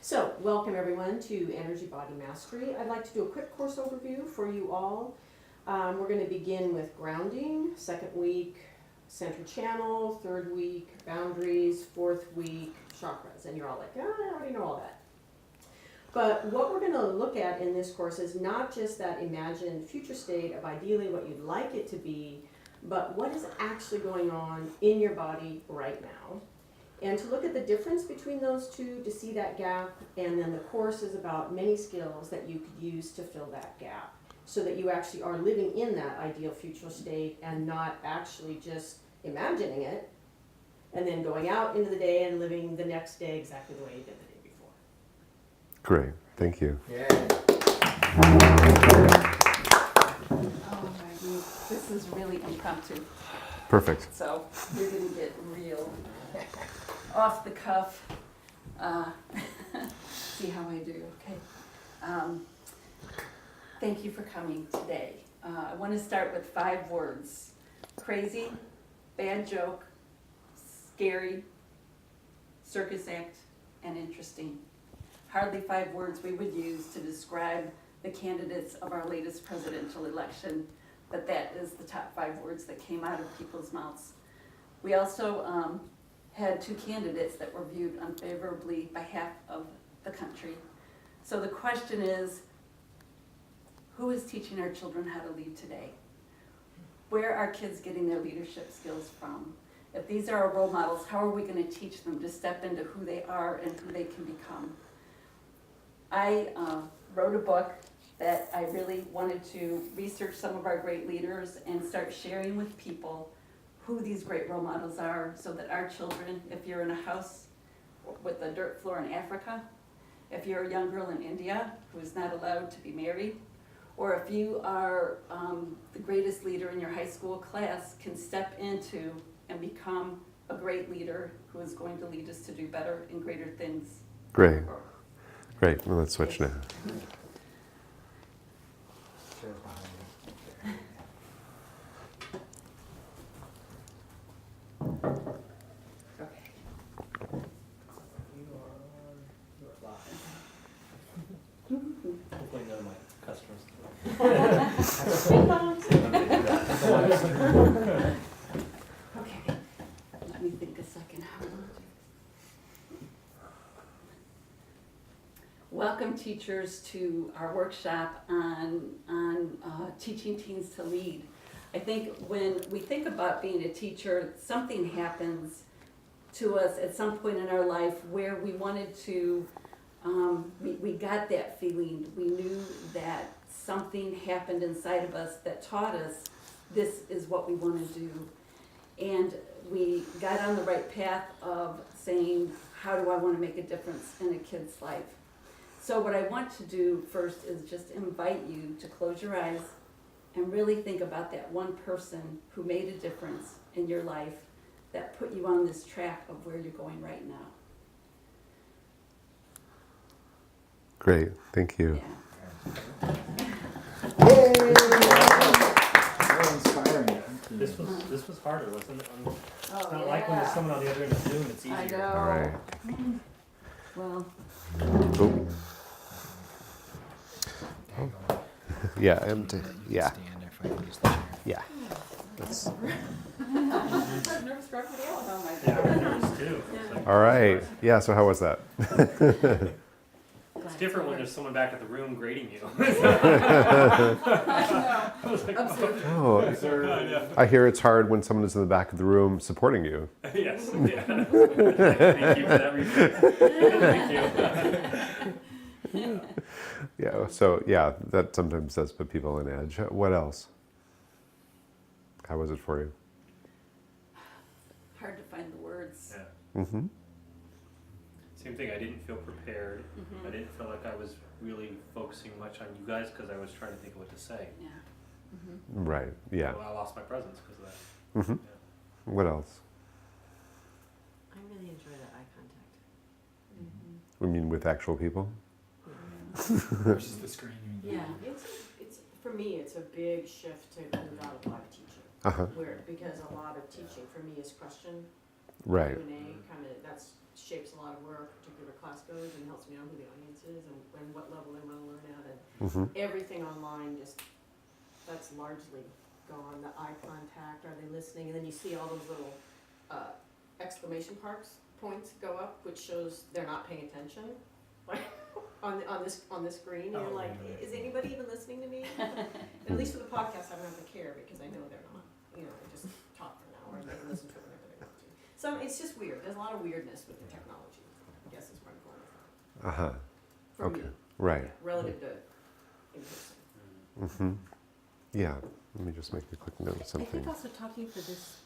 Speaker 4: So, welcome everyone to Energy Body Mastery. I'd like to do a quick course overview for you all. We're going to begin with grounding, second week, center channel, third week, boundaries, fourth week, chakras. And you're all like, oh, I already know all that. But what we're going to look at in this course is not just that imagined future state of ideally what you'd like it to be, but what is actually going on in your body right now. And to look at the difference between those two, to see that gap, and then the course is about many skills that you could use to fill that gap, so that you actually are living in that ideal future state and not actually just imagining it, and then going out into the day and living the next day exactly the way you did the day before.
Speaker 2: Great. Thank you.
Speaker 1: Yay.
Speaker 6: Oh, this is really impromptu,
Speaker 2: Perfect.
Speaker 6: so you're gonna get real off the cuff. See how I do, okay? Thank you for coming today. I want to start with 5 words: crazy, bad joke, scary, circus act, and interesting. Hardly 5 words we would use to describe the candidates of our latest presidential election, but that is the top 5 words that came out of people's mouths. We also had 2 candidates that were viewed unfavorably by half of the country. So the question is, who is teaching our children how to lead today? Where are kids getting their leadership skills from? If these are our role models, how are we going to teach them to step into who they are and who they can become? I wrote a book that I really wanted to research some of our great leaders and start sharing with people who these great role models are, so that our children, if you're in a house with a dirt floor in Africa, if you're a young girl in India who is not allowed to be married, or if you are the greatest leader in your high school class, can step into and become a great leader who is going to lead us to do better and greater things.
Speaker 2: Great. Great. Well, let's switch now.
Speaker 5: Hopefully none of my customers.
Speaker 6: Okay, let me think a second. Welcome, teachers, to our workshop on teaching teens to lead. I think when we think about being a teacher, something happens to us at some point in our life where we wanted to, we got that feeling. We knew that something happened inside of us that taught us this is what we want to do. And we got on the right path of saying, how do I want to make a difference in a kid's life? So what I want to do first is just invite you to close your eyes and really think about that one person who made a difference in your life that put you on this track of where you're going right now.
Speaker 2: Great. Thank you.
Speaker 6: Yeah.
Speaker 1: Yay! Very inspiring. Thank you.
Speaker 5: This was harder, wasn't it? It's
Speaker 6: Oh,
Speaker 5: not like when there's someone on the other end of Zoom, it's easier.
Speaker 6: I know.
Speaker 2: All right.
Speaker 6: Well,
Speaker 2: Oh. Yeah. Empty. Yeah.
Speaker 1: Stand if I use the chair.
Speaker 2: Yeah. That's,
Speaker 6: nervous for everybody else. Oh my
Speaker 5: Yeah,
Speaker 6: God.
Speaker 5: I noticed too. It's like-
Speaker 2: all right. Yeah. So how was that?
Speaker 5: It's different when there's someone back at the room grading you.
Speaker 2: Oh, I hear it's hard when someone is in the back of the room supporting you.
Speaker 5: Yes, yeah. Thank you for that reframe. Thank you.
Speaker 2: Yeah. So yeah, that sometimes does put people on edge. What else? How was it for you?
Speaker 6: Hard to find the words.
Speaker 5: Yeah.
Speaker 2: Mm-hmm.
Speaker 5: Same thing, I didn't feel prepared. I didn't feel like I was really focusing much on you guys because I was trying to think of what to say.
Speaker 6: Yeah.
Speaker 2: Right. Yeah.
Speaker 5: So I lost my presence because of that.
Speaker 2: Mm-hmm.
Speaker 5: Yeah.
Speaker 2: What else?
Speaker 7: I really enjoy that eye contact.
Speaker 2: I mean, with actual people.
Speaker 1: Versus the screen.
Speaker 7: Yeah, it's for me, it's a big shift to move out of live teaching.
Speaker 2: Uh-huh.
Speaker 7: Because a lot of teaching for me is question,
Speaker 2: Right.
Speaker 7: Q&A, kind of shapes a lot of where a particular class goes and helps me know who the audience is and what level they want to learn at. And
Speaker 2: Mm-hmm.
Speaker 7: everything online that's largely gone. The eye contact, are they listening? And then you see all those little exclamation points go up, which shows they're not paying attention. Like on the screen, and you're like, is anybody even listening to me? And at least with the podcast, I don't have to care because I know they're not. You know, they just talk for an hour and they can listen to it whenever they want to. So it's just weird. There's a lot of weirdness with the technology, I guess is where I'm going with that.
Speaker 2: Uh-huh.
Speaker 7: For
Speaker 2: Okay.
Speaker 7: me,
Speaker 2: Right.
Speaker 7: relative to in person.
Speaker 2: Mm-hmm. Yeah. Let me just make a quick note of
Speaker 4: I
Speaker 2: something.
Speaker 4: think also talking for this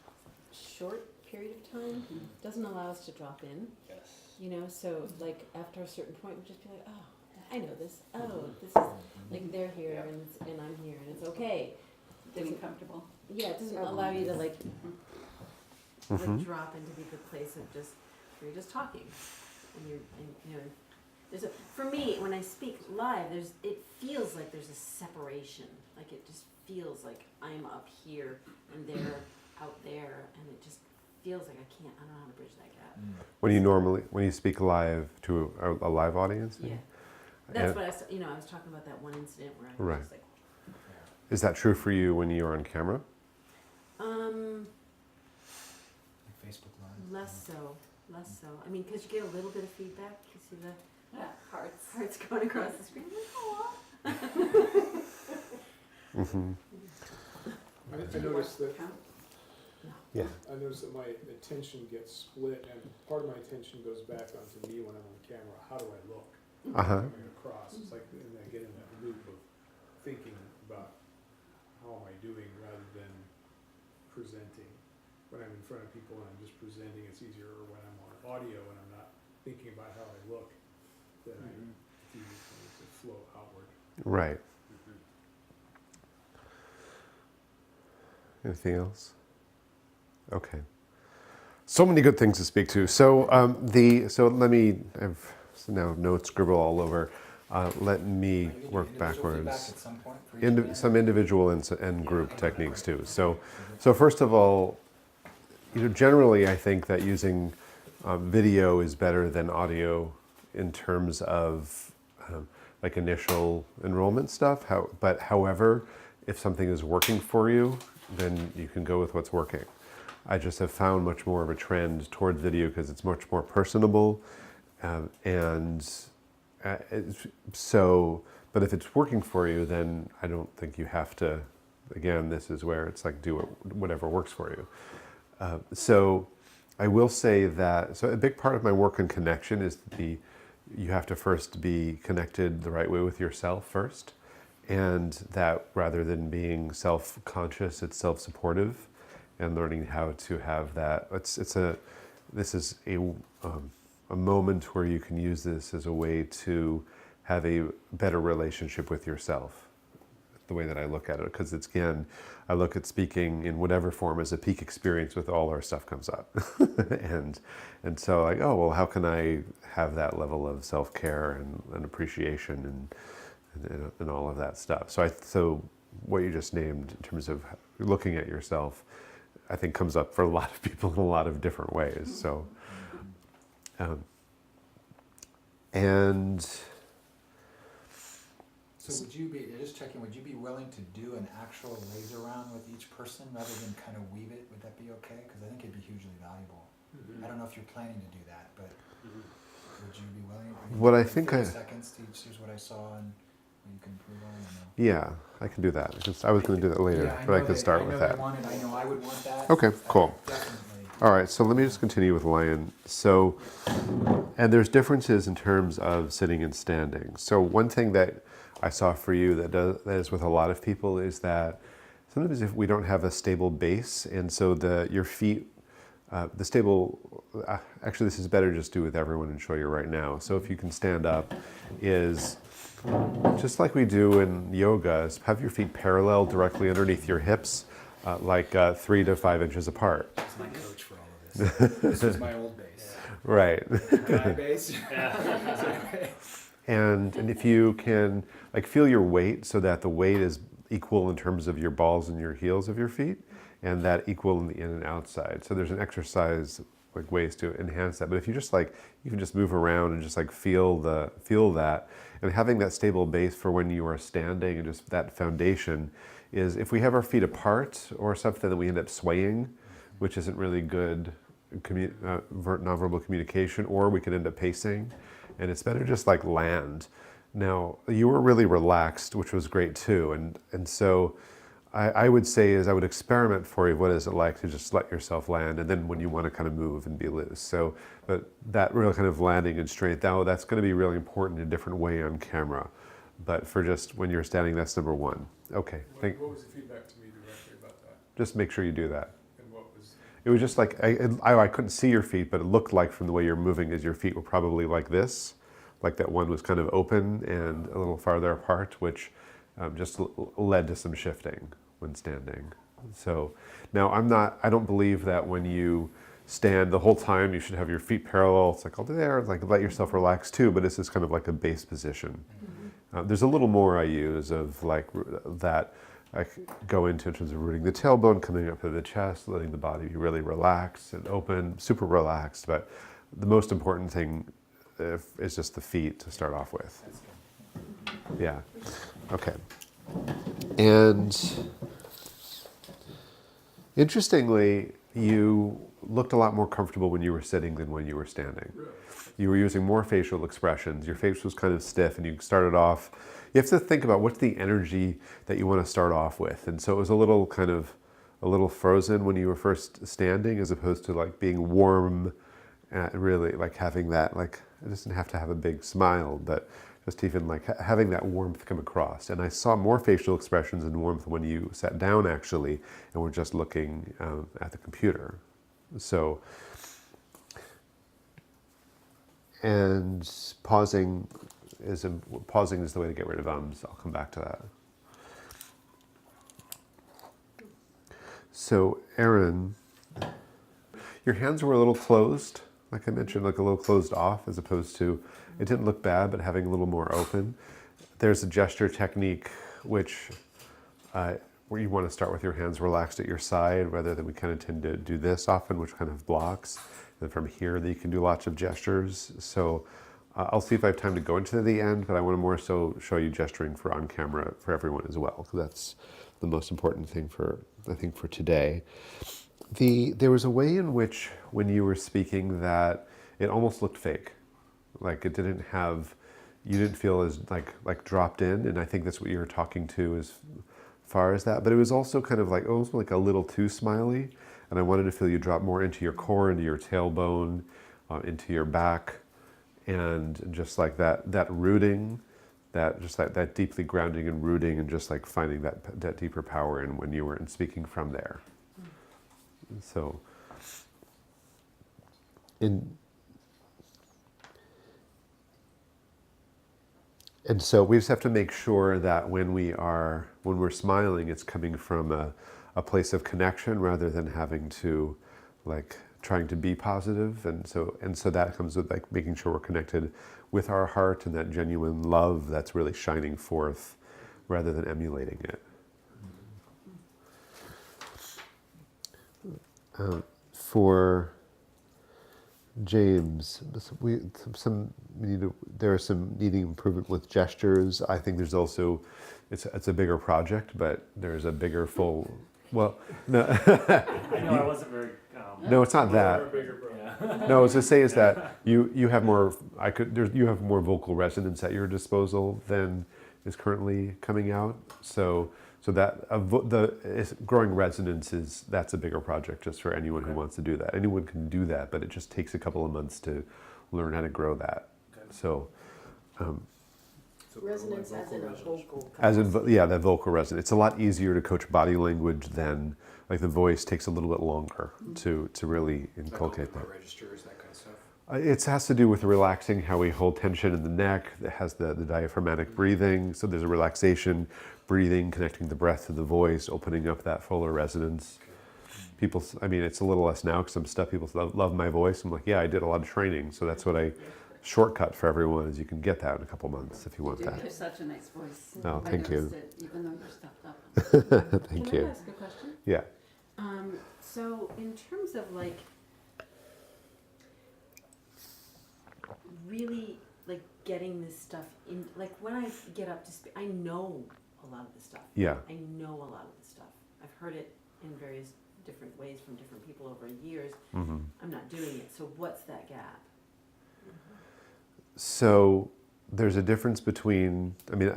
Speaker 4: short period of time doesn't allow us to drop in,
Speaker 5: Yes.
Speaker 4: you know, so like after a certain point, we just be like, oh,
Speaker 7: I know this. Oh, this is, like, they're here and I'm here, and it's okay.
Speaker 6: Getting comfortable.
Speaker 7: Yeah, it doesn't allow you to, like, drop into the good place of just, where you're just talking. And you know, there's a, for me, when I speak live, it feels like there's a separation. Like, it just feels like I'm up here and they're out there, and it just feels like I don't know how to bridge that gap.
Speaker 2: When you speak live to a live audience?
Speaker 7: Yeah. That's what I was talking about that one incident where I was
Speaker 2: Right.
Speaker 7: just like,
Speaker 2: Is that true for you when you're on camera?
Speaker 1: Facebook Live.
Speaker 7: less so. I mean, because you get a little bit of feedback. You see the
Speaker 6: Yeah, hearts.
Speaker 7: hearts going across the screen. I'm like, "Aw."
Speaker 2: Mm-hmm.
Speaker 3: I noticed that,
Speaker 2: Yeah.
Speaker 3: I noticed that my attention gets split, and part of my attention goes back onto me when I'm on camera. How do I look?
Speaker 2: Uh-huh.
Speaker 3: Coming across, it's like, and I get in that loop of thinking about how am I doing rather than presenting. When I'm in front of people and I'm just presenting, it's easier, or when I'm on audio and I'm not thinking about how I look, then it's easy for me to flow outward.
Speaker 2: Right. Anything else? Okay. So many good things to speak to. So let me. I've now notes scribble all over. Let me work backwards. Some individual and group techniques too. So first of all, generally I think that using video is better than audio in terms of like initial enrollment stuff. But however, if something is working for you, then you can go with what's working. I just have found much more of a trend toward video because it's much more personable, but if it's working for you, then I don't think you have to. Again, this is where it's like do whatever works for you. So I will say that a big part of my work on connection is you have to first be connected the right way with yourself first. And that rather than being self-conscious, it's self-supportive, and learning how to have that. This is a moment where you can use this as a way to have a better relationship with yourself. The way that I look at it, because I look at speaking in whatever form as a peak experience with all our stuff comes up, and so like, oh well, how can I have that level of self-care and appreciation and all of that stuff. So what you just named in terms of looking at yourself, I think comes up for a lot of people in a lot of different ways. So,
Speaker 1: So would you be, just checking, would you be willing to do an actual laser round with each person rather than kind of weave it? Would that be okay? Because I think it'd be hugely valuable. I don't know if you're planning to do that, but would you be willing?
Speaker 2: What I think
Speaker 1: 30 seconds to each, here's what I saw, and you can improve on it.
Speaker 2: Yeah, I can do that. I was going to do that later, but I can start with that.
Speaker 1: I know I would want that.
Speaker 2: Okay, cool.
Speaker 1: Definitely.
Speaker 2: All right, so let me just continue with Lion. So, and there's differences in terms of sitting and standing. So one thing that I saw for you that is with a lot of people is that sometimes if we don't have a stable base, and so your feet, the stable, actually this is better just do with everyone and show you right now. So if you can stand up, is just like we do in yoga, is have your feet parallel directly underneath your hips, like 3 to 5 inches apart.
Speaker 1: That's my coach for all of this. This was my old base.
Speaker 2: Right.
Speaker 1: Guy base.
Speaker 2: And if you can like feel your weight so that the weight is equal in terms of your balls and your heels of your feet, and that equal in the in and outside. So there's an exercise like ways to enhance that. But if you just like you can just move around and just like feel that, and having that stable base for when you are standing, and just that foundation is if we have our feet apart or something that we end up swaying, which isn't really good nonverbal communication, or we could end up pacing, and it's better just like land. Now you were really relaxed, which was great too, and so I would say is I would experiment for you. What is it like to just let yourself land, and then when you want to kind of move and be loose. So, but that real kind of landing and strength, now that's going to be really important in a different way on camera. But for just when you're standing, that's number one. Okay.
Speaker 3: What was the feedback to me directly about that?
Speaker 2: Just make sure you do that.
Speaker 3: And what was?
Speaker 2: It was just like I couldn't see your feet, but it looked like from the way you're moving, as your feet were probably like this, like that one was kind of open and a little farther apart, which just led to some shifting when standing. So now I don't believe that when you stand the whole time you should have your feet parallel. It's like, oh, there, like let yourself relax too, but this is kind of like a base position. There's a little more I use of like that I go into in terms of rooting the tailbone, coming up to the chest, letting the body be really relaxed and open, super relaxed. But the most important thing is just the feet to start off with. Yeah. Okay. And interestingly, you looked a lot more comfortable when you were sitting than when you were standing.
Speaker 3: Really?
Speaker 2: You were using more facial expressions. Your face was kind of stiff, and you started off. You have to think about what's the energy that you want to start off with. And so it was a little frozen when you were first standing, as opposed to like being warm, really like having that, like, it doesn't have to have a big smile, but just even like having that warmth come across. And I saw more facial expressions and warmth when you sat down, actually, and were just looking at the computer. So, and pausing is the way to get rid of ums. I'll come back to that. So, Aaron, your hands were a little closed, like I mentioned, like a little closed off, as opposed to, it didn't look bad, but having a little more open. There's a gesture technique which where you want to start with your hands relaxed at your side, rather than we kind of tend to do this often, which kind of blocks. And from here, you can do lots of gestures. So I'll see if I have time to go into the end, but I want to more so show you gesturing for on camera for everyone as well, because that's the most important thing I think for today. There was a way in which, when you were speaking, that it almost looked fake. Like it didn't have, you didn't feel as like dropped in, and I think that's what you were talking to as far as that. But it was also kind of like almost like a little too smiley, and I wanted to feel you drop more into your core, into your tailbone, into your back, and just like that rooting, that deeply grounding and rooting, and just like finding that deeper power in when you were speaking from there. So, and so we just have to make sure that when we're smiling, it's coming from a place of connection rather than having to, like, trying to be positive. And so that comes with like making sure we're connected with our heart and that genuine love that's really shining forth rather than emulating it. For James, there are some needing improvement with gestures. I think there's also, it's a bigger project, but there's a bigger full. Well, no.
Speaker 5: I know I wasn't very.
Speaker 2: No, it's not that.
Speaker 5: Yeah.
Speaker 2: No, what I was to say is that you have more. You have more vocal resonance at your disposal than is currently coming out. So that growing resonance that's a bigger project just for anyone who wants to do that. Anyone can do that, but it just takes a couple of months to learn how to grow that.
Speaker 3: Okay.
Speaker 2: So
Speaker 7: Resonance as in a vocal.
Speaker 2: that vocal resonance. It's a lot easier to coach body language than, like, the voice takes a little bit longer to really inculcate that.
Speaker 3: Registers, that kind of stuff.
Speaker 2: It has to do with relaxing how we hold tension in the neck. It has the diaphragmatic breathing. So there's a relaxation, breathing, connecting the breath to the voice, opening up that fuller resonance. People, I mean, it's a little less now because some stuff people love my voice. I'm like, yeah, I did a lot of training. So that's what I shortcut for everyone is you can get that in a couple months if you want
Speaker 6: You
Speaker 2: that.
Speaker 6: have such a nice voice.
Speaker 2: Oh,
Speaker 6: I
Speaker 2: thank you.
Speaker 6: noticed it, even though you're stuffed up.
Speaker 2: Thank
Speaker 4: Can
Speaker 2: you.
Speaker 4: I ask a question?
Speaker 2: Yeah.
Speaker 4: So in terms of like really like getting this stuff in, like when I get up to speak, I know a lot of the stuff.
Speaker 2: Yeah.
Speaker 4: I know a lot of the stuff. I've heard it in various different ways from different people over years.
Speaker 2: Mm-hmm.
Speaker 4: I'm not doing it. So what's that gap?
Speaker 2: So there's a difference between, I mean,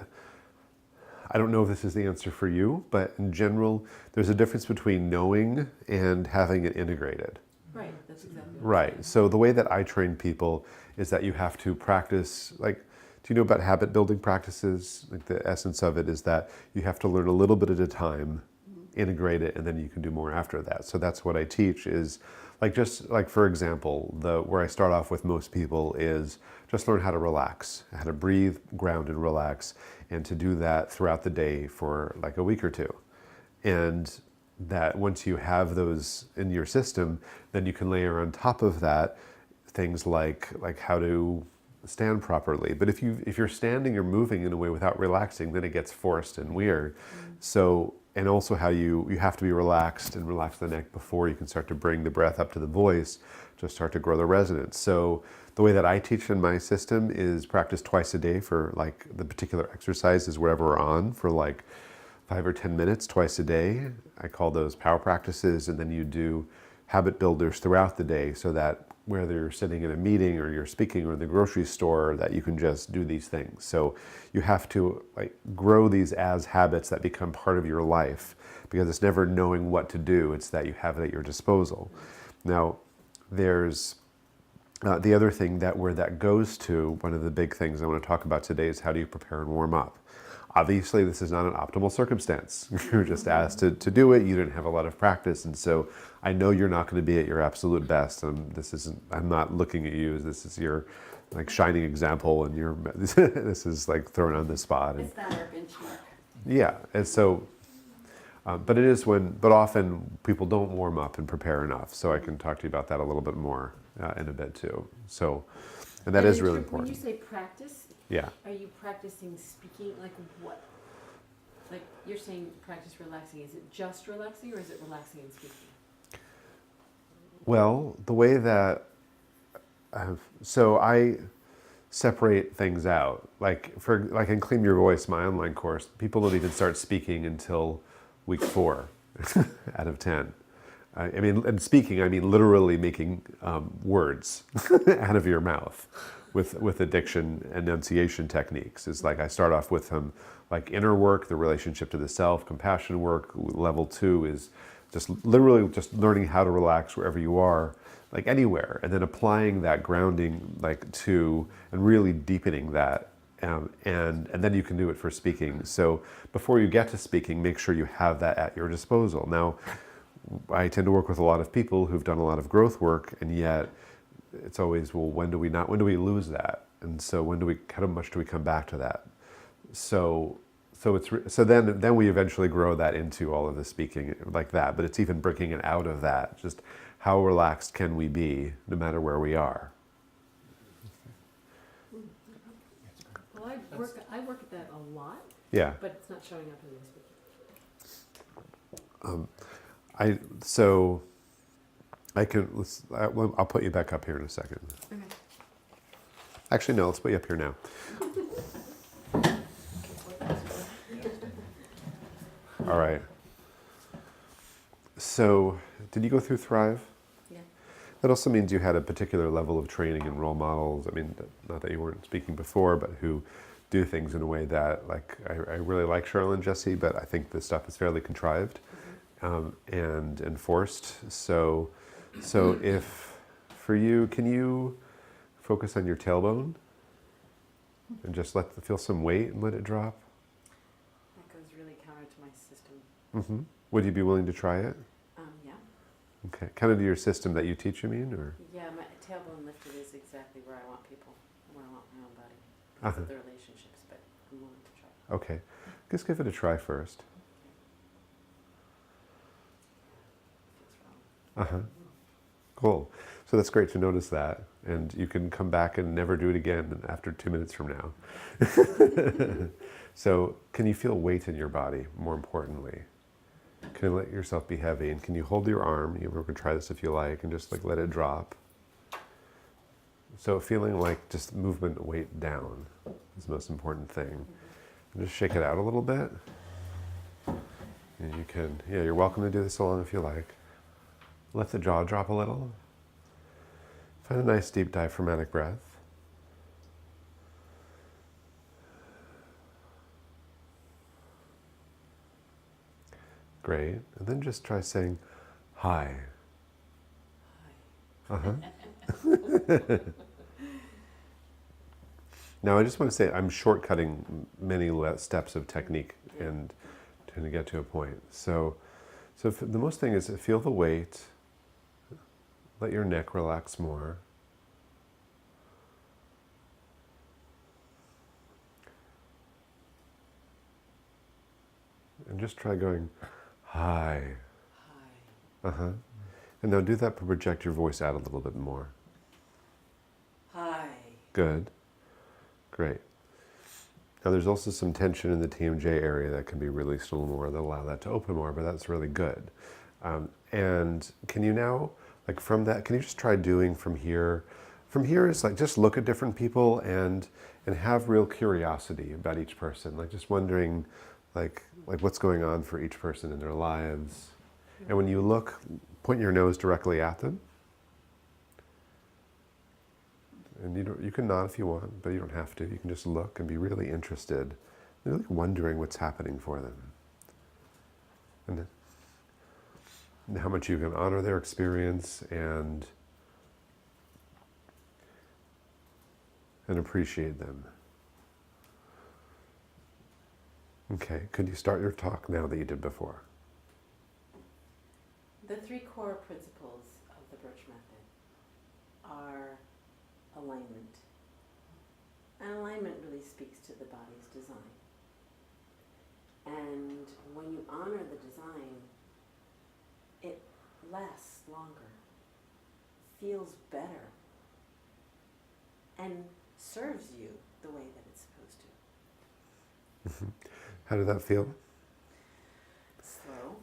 Speaker 2: I don't know if this is the answer for you, but in general, there's a difference between knowing and having it integrated.
Speaker 4: Right, that's exactly what I'm
Speaker 2: Right.
Speaker 4: saying.
Speaker 2: So the way that I train people is that you have to practice, like, do you know about habit building practices? Like the essence of it is that you have to learn a little bit at a time, integrate it, and then you can do more after that. So that's what I teach is, like just like for example, where I start off with most people is just learn how to relax, how to breathe, ground, and relax, and to do that throughout the day for like a week or two. And that once you have those in your system, then you can layer on top of that things like how to stand properly. But if you're standing or moving in a way without relaxing, then it gets forced and weird. So, and also how you have to be relaxed and relax the neck before you can start to bring the breath up to the voice to start to grow the resonance. So the way that I teach in my system is practice twice a day for like the particular exercises wherever we're on for like 5 or 10 minutes twice a day. I call those power practices, and then you do habit builders throughout the day so that whether you're sitting in a meeting or you're speaking or in the grocery store, that you can just do these things. So you have to like grow these as habits that become part of your life, because it's never knowing what to do, it's that you have it at your disposal. Now, there's the other thing that where that goes to, one of the big things I want to talk about today is how do you prepare and warm up. Obviously, this is not an optimal circumstance. You were just asked to do it. You didn't have a lot of practice. And so I know you're not going to be at your absolute best. I'm not looking at you as this is your like shining example and this is like thrown on the spot.
Speaker 6: It's not our benchmark.
Speaker 2: Yeah. And so, but often people don't warm up and prepare enough. So I can talk to you about that a little bit more in a bit too. So, and that is really important.
Speaker 4: When you say practice,
Speaker 2: yeah.
Speaker 4: are you practicing speaking? Like what? Like you're saying practice relaxing. Is it just relaxing or is it relaxing and speaking?
Speaker 2: Well, the way that, so I separate things out. Like in Clean Your Voice, my online course, people don't even start speaking until week 4 out of 10. I mean, and speaking, I mean literally making words out of your mouth with addiction enunciation techniques. It's like I start off with like inner work, the relationship to the self, compassion work. Level 2 is just literally just learning how to relax wherever you are, like anywhere, and then applying that grounding like to, and really deepening that. And then you can do it for speaking. So before you get to speaking, make sure you have that at your disposal. Now, I tend to work with a lot of people who've done a lot of growth work, and yet it's always, well, when do we lose that? And so how much do we come back to that? So then we eventually grow that into all of the speaking like that, but it's even breaking it out of that. Just how relaxed can we be no matter where we are?
Speaker 4: Well, I work at that a lot.
Speaker 2: Yeah.
Speaker 4: But it's not showing up in my speaking.
Speaker 2: I'll put you back up here in a second.
Speaker 4: Okay.
Speaker 2: Actually, no, let's put you up here now. All right. So, did you go through Thrive?
Speaker 4: Yeah.
Speaker 2: That also means you had a particular level of training and role models. I mean, not that you weren't speaking before, but who do things in a way that, like, I really like Cheryl and Jesse, but I think this stuff is fairly contrived and enforced. So if, for you, can you focus on your tailbone and just feel some weight and let it drop?
Speaker 4: That goes really counter to my system.
Speaker 2: Mm-hmm. Would you be willing to try it?
Speaker 4: Yeah.
Speaker 2: Okay. Kind of to your system that you teach, you mean, or?
Speaker 4: Yeah, my tailbone lifted is exactly where I want people, where I want my own body. Because of the relationships, but I'm willing to try.
Speaker 2: Okay. Just give it a try first.
Speaker 4: Feels wrong.
Speaker 2: Cool. So that's great to notice that. And you can come back and never do it again after 2 minutes from now. So can you feel weight in your body, more importantly? Can you let yourself be heavy? And can you hold your arm? You can try this if you like, and just like let it drop. So feeling like just movement weight down is the most important thing. And just shake it out a little bit. And you can, you're welcome to do this along if you like. Let the jaw drop a little. Find a nice deep diaphragmatic breath. Great. And then just try saying, hi. Now I just want to say I'm shortcutting many steps of technique and trying to get to a point. So the most thing is feel the weight. Let your neck relax more. And just try going, hi.
Speaker 4: Hi.
Speaker 2: Uh-huh. And now do that, but project your voice out a little bit more.
Speaker 4: Hi.
Speaker 2: Good. Great. Now there's also some tension in the TMJ area that can be released a little more, that allow that to open more, but that's really good. And can you now, like from that, can you just try doing from here? From here is like just look at different people and have real curiosity about each person, like just wondering like what's going on for each person in their lives. And when you look, point your nose directly at them. And you can nod if you want, but you don't have to. You can just look and be really interested, really wondering what's happening for them. And how much you can honor their experience and appreciate them. Okay, could you start your talk now that you did before?
Speaker 4: The 3 core principles of the Birch method are alignment. And alignment really speaks to the body's design. And when you honor the design, it lasts longer, feels better, and serves you the way that it's supposed to.
Speaker 2: How did that feel?
Speaker 4: Slow.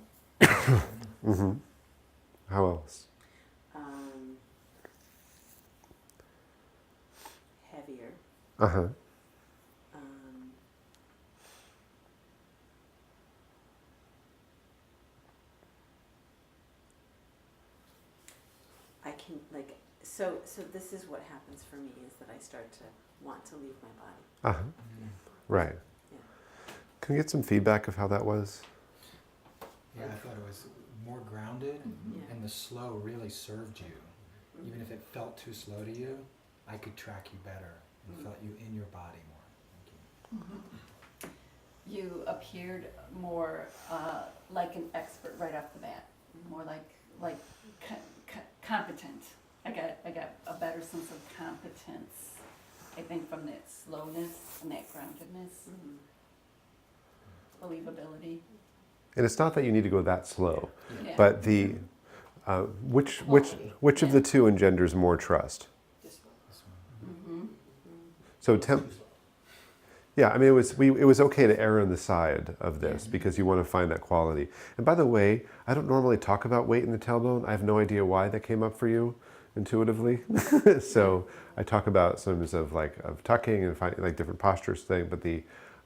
Speaker 2: Mm-hmm. How else?
Speaker 4: Heavier.
Speaker 2: Uh-huh.
Speaker 4: I can, like, so this is what happens for me, is that I start to want to leave my body.
Speaker 2: Uh-huh. Right.
Speaker 4: Yeah.
Speaker 2: Can we get some feedback of how that was?
Speaker 1: Yeah, I thought it was more grounded,
Speaker 4: Yeah.
Speaker 1: and the slow really served you. Even if it felt too slow to you, I could track you better and felt you in your body more. Thank you.
Speaker 6: You appeared more like an expert right off the bat, more like competent. I got a better sense of competence, I think, from that slowness and that groundedness, believability.
Speaker 2: And it's not that you need to go that slow,
Speaker 6: Yeah.
Speaker 2: but the which of the two engenders more trust?
Speaker 6: This one.
Speaker 2: So yeah, I mean, it was okay to err on the side of this because you want to find that quality. And by the way, I don't normally talk about weight in the tailbone. I have no idea why that came up for you intuitively. So I talk about some of tucking and finding like different postures thing, but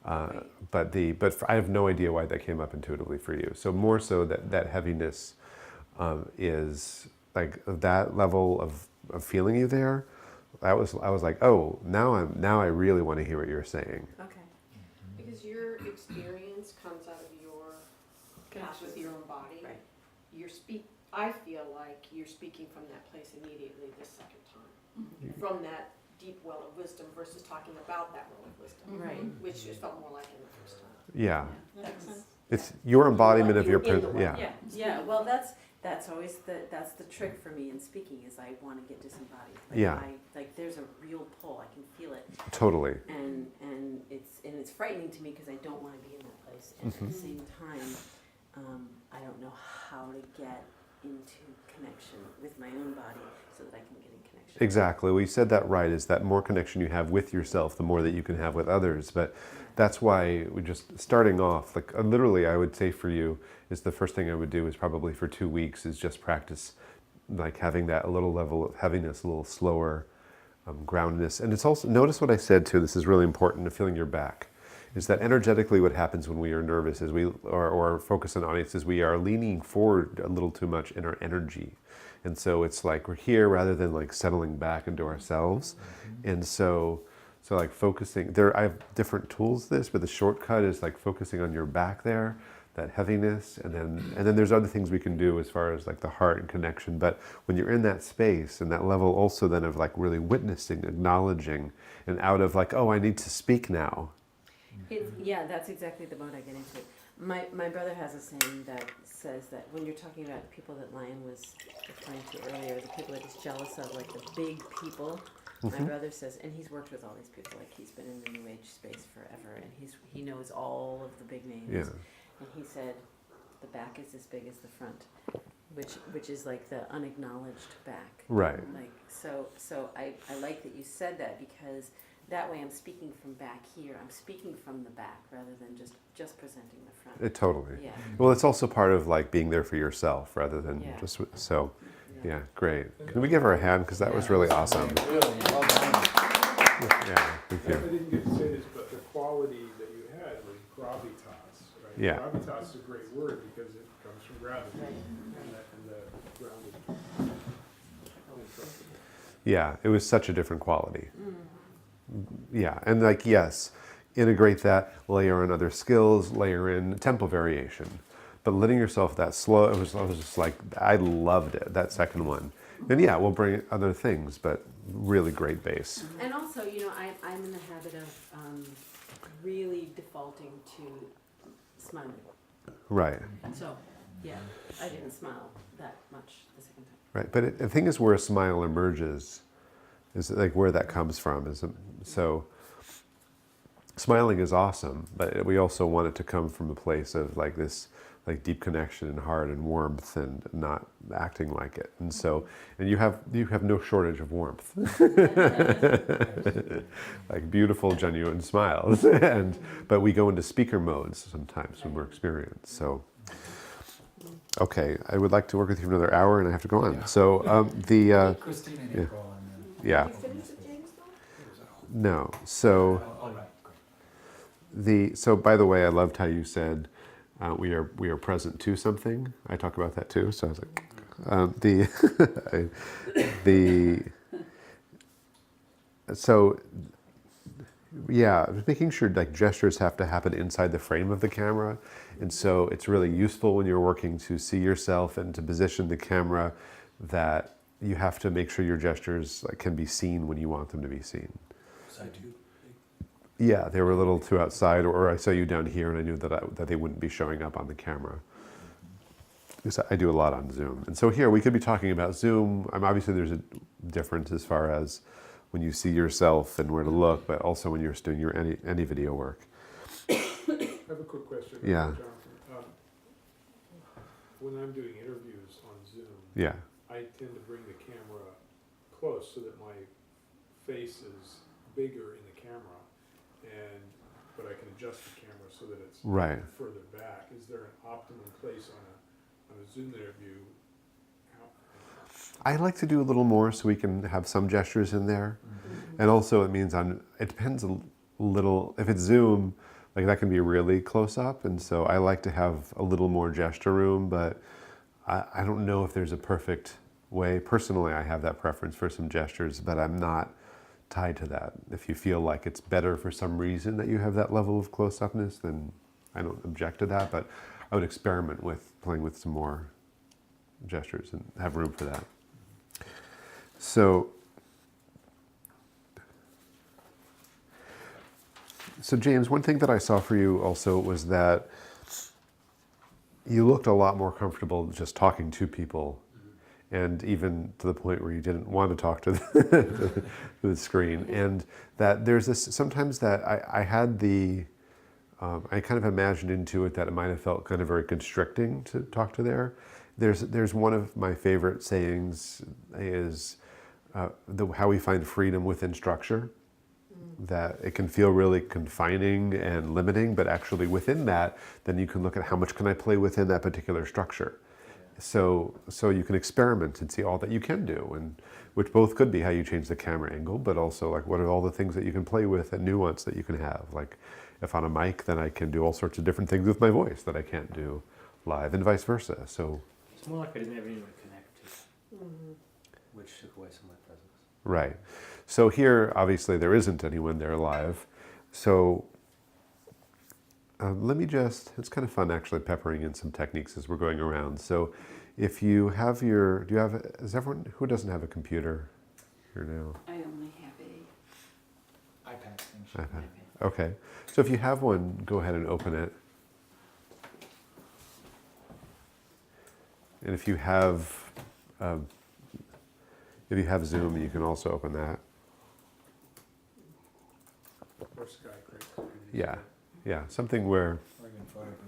Speaker 2: I have no idea why that came up intuitively for you. So more so that heaviness is like that level of feeling you there. I was like, oh, now I really want to hear what you're saying.
Speaker 4: Okay.
Speaker 7: Because your experience comes out of your connect with your own body.
Speaker 4: Right.
Speaker 7: I feel like you're speaking from that place immediately the second time. From that deep well of wisdom versus talking about that well of wisdom.
Speaker 4: Right.
Speaker 7: Which just felt more like it the first time.
Speaker 2: Yeah,
Speaker 6: That makes sense.
Speaker 2: it's your embodiment of your
Speaker 7: You were in the
Speaker 2: yeah.
Speaker 4: Yeah, yeah, well, that's always that's the trick for me in speaking, is I want to get disembodied. Like
Speaker 2: Yeah.
Speaker 4: there's a real pull, I can feel it.
Speaker 2: Totally.
Speaker 4: And it's frightening to me because I don't want to be in that place. And at the same time, I don't know how to get into connection with my own body so that I can get in connection.
Speaker 2: Exactly. Well, you said that right, is that more connection you have with yourself, the more that you can have with others. But that's why we just starting off, like literally I would say for you, is the first thing I would do is probably for 2 weeks is just practice like having that a little level of heaviness, a little slower groundedness. And it's also, notice what I said too, this is really important, to feeling your back. Is that energetically what happens when we are nervous is or focus on audience is we are leaning forward a little too much in our energy. And so it's like we're here rather than like settling back into ourselves. And so like focusing, I have different tools this, but the shortcut is like focusing on your back there, that heaviness, and then there's other things we can do as far as like the heart and connection. But when you're in that space and that level also then of like really witnessing, acknowledging, and out of like, oh, I need to speak now.
Speaker 4: Yeah, that's exactly the mode I get into. My brother has a saying that says that when you're talking about people that Lion was referring to earlier, the people that he's jealous of, like the big people. My brother says, and he's worked with all these people, like he's been in the New Age space forever, and he knows all of the big names.
Speaker 2: Yeah.
Speaker 4: And he said, the back is as big as the front, which is like the unacknowledged back.
Speaker 2: Right.
Speaker 4: Like so I like that you said that, because that way I'm speaking from back here. I'm speaking from the back rather than just presenting the front.
Speaker 2: Totally.
Speaker 4: Yeah.
Speaker 2: Well, it's also part of like being there for yourself rather than
Speaker 4: Yeah.
Speaker 2: just, so, yeah, great. Can we give her a hand? Because that was really awesome.
Speaker 1: Really, well done.
Speaker 2: Yeah, thank
Speaker 3: I
Speaker 2: you.
Speaker 3: didn't get to say this, but the quality that you had was gravitas, right?
Speaker 2: Yeah.
Speaker 3: Gravitas is a great word because it comes from gravity,
Speaker 4: Right.
Speaker 3: and the grounded.
Speaker 2: Yeah, it was such a different quality. Yeah, and like, yes, integrate that, layer in other skills, layer in tempo variation. But letting yourself that slow, I was just like, I loved it, that second one. And yeah, we'll bring other things, but really great bass.
Speaker 4: And also, I'm in the habit of really defaulting to smiling.
Speaker 2: Right,
Speaker 4: So, yeah, I didn't smile that much the second time.
Speaker 2: right. But the thing is where a smile emerges, is like where that comes from. So smiling is awesome, but we also want it to come from a place of like this like deep connection and heart and warmth and not acting like it. And so, and you have no shortage of warmth. Like beautiful, genuine smiles. But we go into speaker modes sometimes when we're experienced. So, okay, I would like to work with you for another hour and I have to go on.
Speaker 1: Yeah.
Speaker 2: So
Speaker 1: Christine and
Speaker 2: yeah.
Speaker 1: April, and then.
Speaker 2: yeah,
Speaker 7: Did you finish it, James, though?
Speaker 2: no. So
Speaker 1: Oh, right, great.
Speaker 2: so by the way, I loved how you said we are present to something. I talk about that too. So I was like, so yeah, making sure like gestures have to happen inside the frame of the camera, and so it's really useful when you're working to see yourself and to position the camera that you have to make sure your gestures like, can be seen when you want them to be seen.
Speaker 1: Side two.
Speaker 2: Yeah, they were a little too outside, or I saw you down here and I knew that they wouldn't be showing up on the camera. Because I do a lot on Zoom. And so here we could be talking about Zoom. Obviously there's a difference as far as when you see yourself and where to look, but also when you're doing your any video work.
Speaker 3: I have a quick question.
Speaker 2: Yeah.
Speaker 3: Jonathan. When I'm doing interviews on Zoom,
Speaker 2: Yeah,
Speaker 3: I tend to bring the camera close so that my face is bigger in the camera, but I can adjust the camera so that it's
Speaker 2: right.
Speaker 3: further back. Is there an optimum place on a Zoom interview?
Speaker 2: I like to do a little more so we can have some gestures in there. And also it means it depends a little, if it's Zoom, like that can be really close up. And so I like to have a little more gesture room, but I don't know if there's a perfect way. Personally, I have that preference for some gestures, but I'm not tied to that. If you feel like it's better for some reason that you have that level of close-upness, then I don't object to that, but I would experiment with playing with some more gestures and have room for that. So James, one thing that I saw for you also was that you looked a lot more comfortable just talking to people, and even to the point where you didn't want to talk to the screen. And that there's this, sometimes that I had the, I kind of imagined into it that it might have felt kind of very constricting to talk to there. There's one of my favorite sayings is how we find freedom within structure. That it can feel really confining and limiting, but actually within that, then you can look at how much can I play within that particular structure. So you can experiment and see all that you can do, and which both could be how you change the camera angle, but also like what are all the things that you can play with and nuance that you can have. Like if on a mic, then I can do all sorts of different things with my voice that I can't do live, and vice versa. So
Speaker 5: It's more like I didn't have anyone to connect to, which took away some of my presence.
Speaker 2: right. So here, obviously, there isn't anyone there live. So let me just, it's kind of fun actually peppering in some techniques as we're going around. So if you have is everyone, who doesn't have a computer here now?
Speaker 6: I only have a
Speaker 1: iPad thing.
Speaker 2: iPad. Okay. So if you have one, go ahead and open it. And if you have Zoom, you can also open that.
Speaker 3: Or Skype, right?
Speaker 2: Yeah. Yeah. Something where,
Speaker 1: Or even photo booth.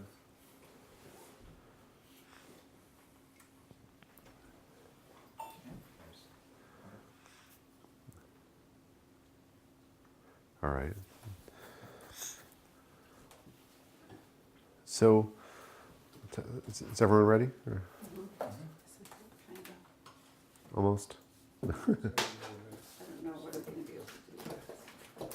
Speaker 2: all right. So, is everyone ready? Or almost?
Speaker 6: I don't know what I'm gonna be able to do.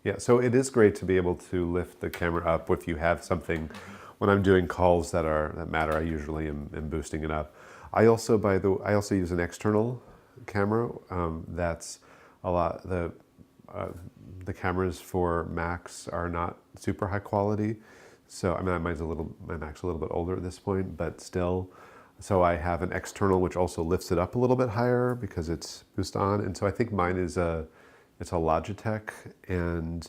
Speaker 2: Yeah, so it is great to be able to lift the camera up if you have something. When I'm doing calls that matter, I usually am boosting it up. I also use an external camera. That's a lot. The cameras for Macs are not super high quality, so I mean my Mac's a little bit older at this point, but still. So I have an external which also lifts it up a little bit higher because it's boost on, and so I think mine is it's a Logitech, and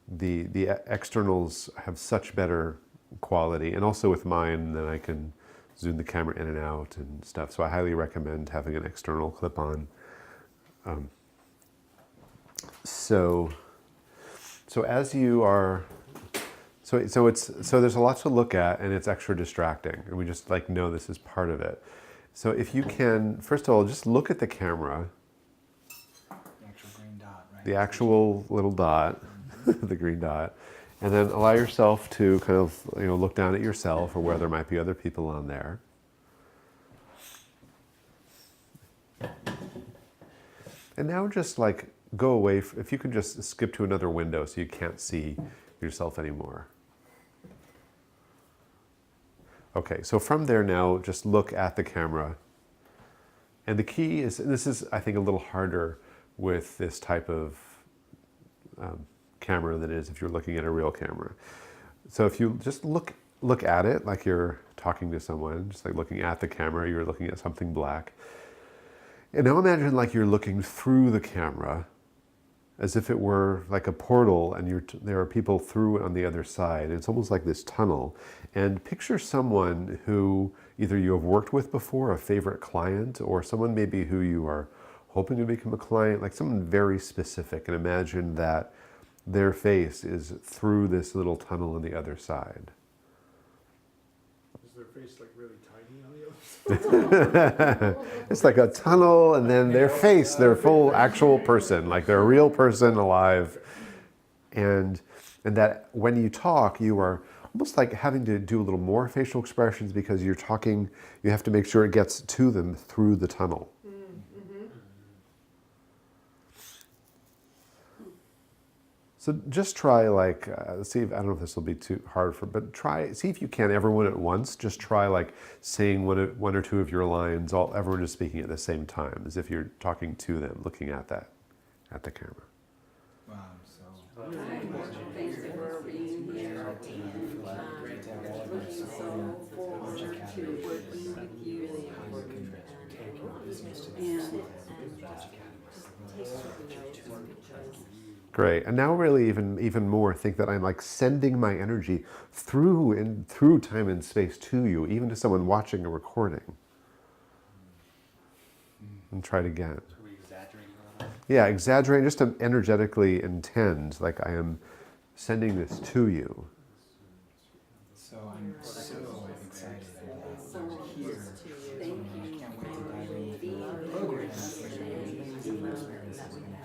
Speaker 2: the externals have such better quality, and also with mine then I can zoom the camera in and out and stuff. So I highly recommend having an external clip-on. So as you are, so there's a lot to look at, and it's extra distracting, and we just like know this is part of it. So if you can, first of all, just look at the camera,
Speaker 1: The actual green dot, right?
Speaker 2: the actual little dot, the green dot, and then allow yourself to kind of look down at yourself or where there might be other people on there. And now just like go away, if you could just skip to another window so you can't see yourself anymore. Okay, so from there now, just look at the camera. And the key is, and this is I think a little harder with this type of camera than it is if you're looking at a real camera. So if you just look at it like you're talking to someone, just like looking at the camera, you're looking at something black. And now imagine like you're looking through the camera as if it were like a portal, and there are people through it on the other side. It's almost like this tunnel. And picture someone who either you have worked with before, a favorite client, or someone maybe who you are hoping to become a client, like someone very specific, and imagine that their face is through this little tunnel on the other side.
Speaker 3: Is their face like really tiny on the other side?
Speaker 2: It's like a tunnel, and then their face, their full actual person, like they're a real person alive. And that when you talk, you are almost like having to do a little more facial expressions because you're talking, you have to make sure it gets to them through the tunnel. So just try like, see if, I don't know if this will be too hard but see if you can, everyone at once, just try like saying one or two of your lines, everyone is speaking at the same time, as if you're talking to them, looking at the camera.
Speaker 1: Wow, so
Speaker 6: Thanks for being here, and looking so forward to working with you,
Speaker 2: Great, and now really even more think that I'm like sending my energy through time and space to you, even to someone watching a recording. And try it again.
Speaker 5: Are we exaggerating on that?
Speaker 2: Yeah, exaggerating, just to energetically intend, like I am sending this to you.
Speaker 1: So I'm so excited
Speaker 6: so
Speaker 1: about here.
Speaker 6: thank you.
Speaker 1: I can't wait to dive in with the program.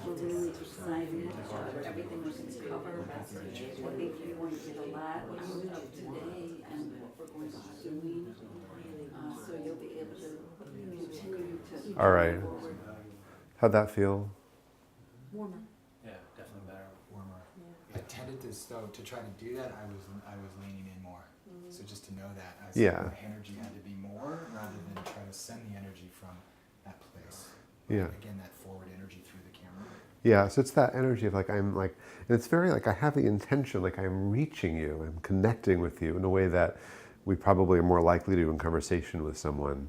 Speaker 6: We're really excited about everything we're going to cover. I think you're going to get a lot out of today and what we're going to be doing. So you'll be able to continue to
Speaker 2: All right.
Speaker 6: forward.
Speaker 2: How'd that feel?
Speaker 4: Warmer.
Speaker 5: Yeah, definitely better.
Speaker 1: Warmer. I tended to try to do that. I was leaning in more. So just to know that,
Speaker 2: Yeah.
Speaker 1: my energy had to be more rather than try to send the energy from that place.
Speaker 2: Yeah.
Speaker 1: Again, that forward energy through the camera.
Speaker 2: Yeah, so it's that energy of like, I'm like, and it's very like, I have the intention, like I'm reaching you, I'm connecting with you in a way that we probably are more likely to in conversation with someone.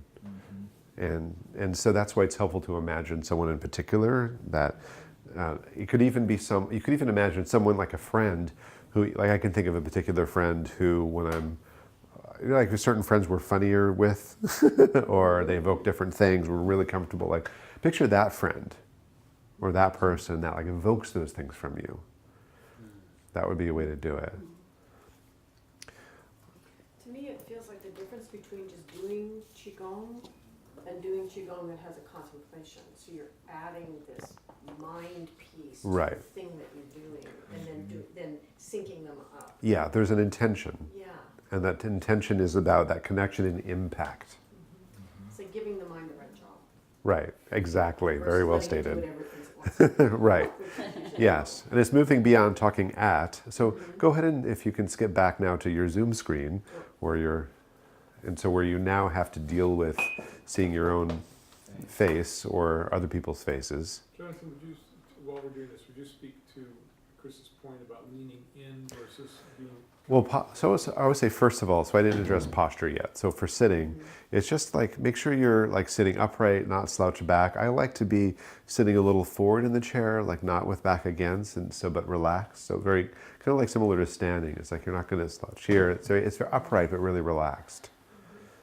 Speaker 2: And so that's why it's helpful to imagine someone in particular that it could even be you could even imagine someone like a friend who, like I can think of a particular friend who when I'm, like certain friends we're funnier with, or they evoke different things, we're really comfortable. Like picture that friend or that person that like evokes those things from you. That would be a way to do it.
Speaker 7: To me, it feels like the difference between just doing Qigong and doing Qigong that has a contemplation. So you're adding this mind piece to
Speaker 2: Right.
Speaker 7: the thing that you're doing, and then syncing them up.
Speaker 2: Yeah, there's an intention.
Speaker 7: Yeah,
Speaker 2: And that intention is about that connection and impact.
Speaker 7: it's like giving the mind the right job.
Speaker 2: Right, exactly. Very well
Speaker 7: versus letting it do
Speaker 2: stated.
Speaker 7: whatever it thinks it wants.
Speaker 2: Right. Yes, and it's moving beyond talking at. So go ahead and if you can skip back now to your Zoom screen, where where you now have to deal with seeing your own face or other people's faces.
Speaker 3: Jonathan, would you, while we're doing this, would you speak to Chris's point about leaning in versus being?
Speaker 2: Well, I would say first of all, so I didn't address posture yet. So for sitting, it's just like make sure you're like sitting upright, not slouch back. I like to be sitting a little forward in the chair, like not with back against, and so but relaxed. So very kind of like similar to standing. It's like you're not going to slouch here. It's very upright but really relaxed.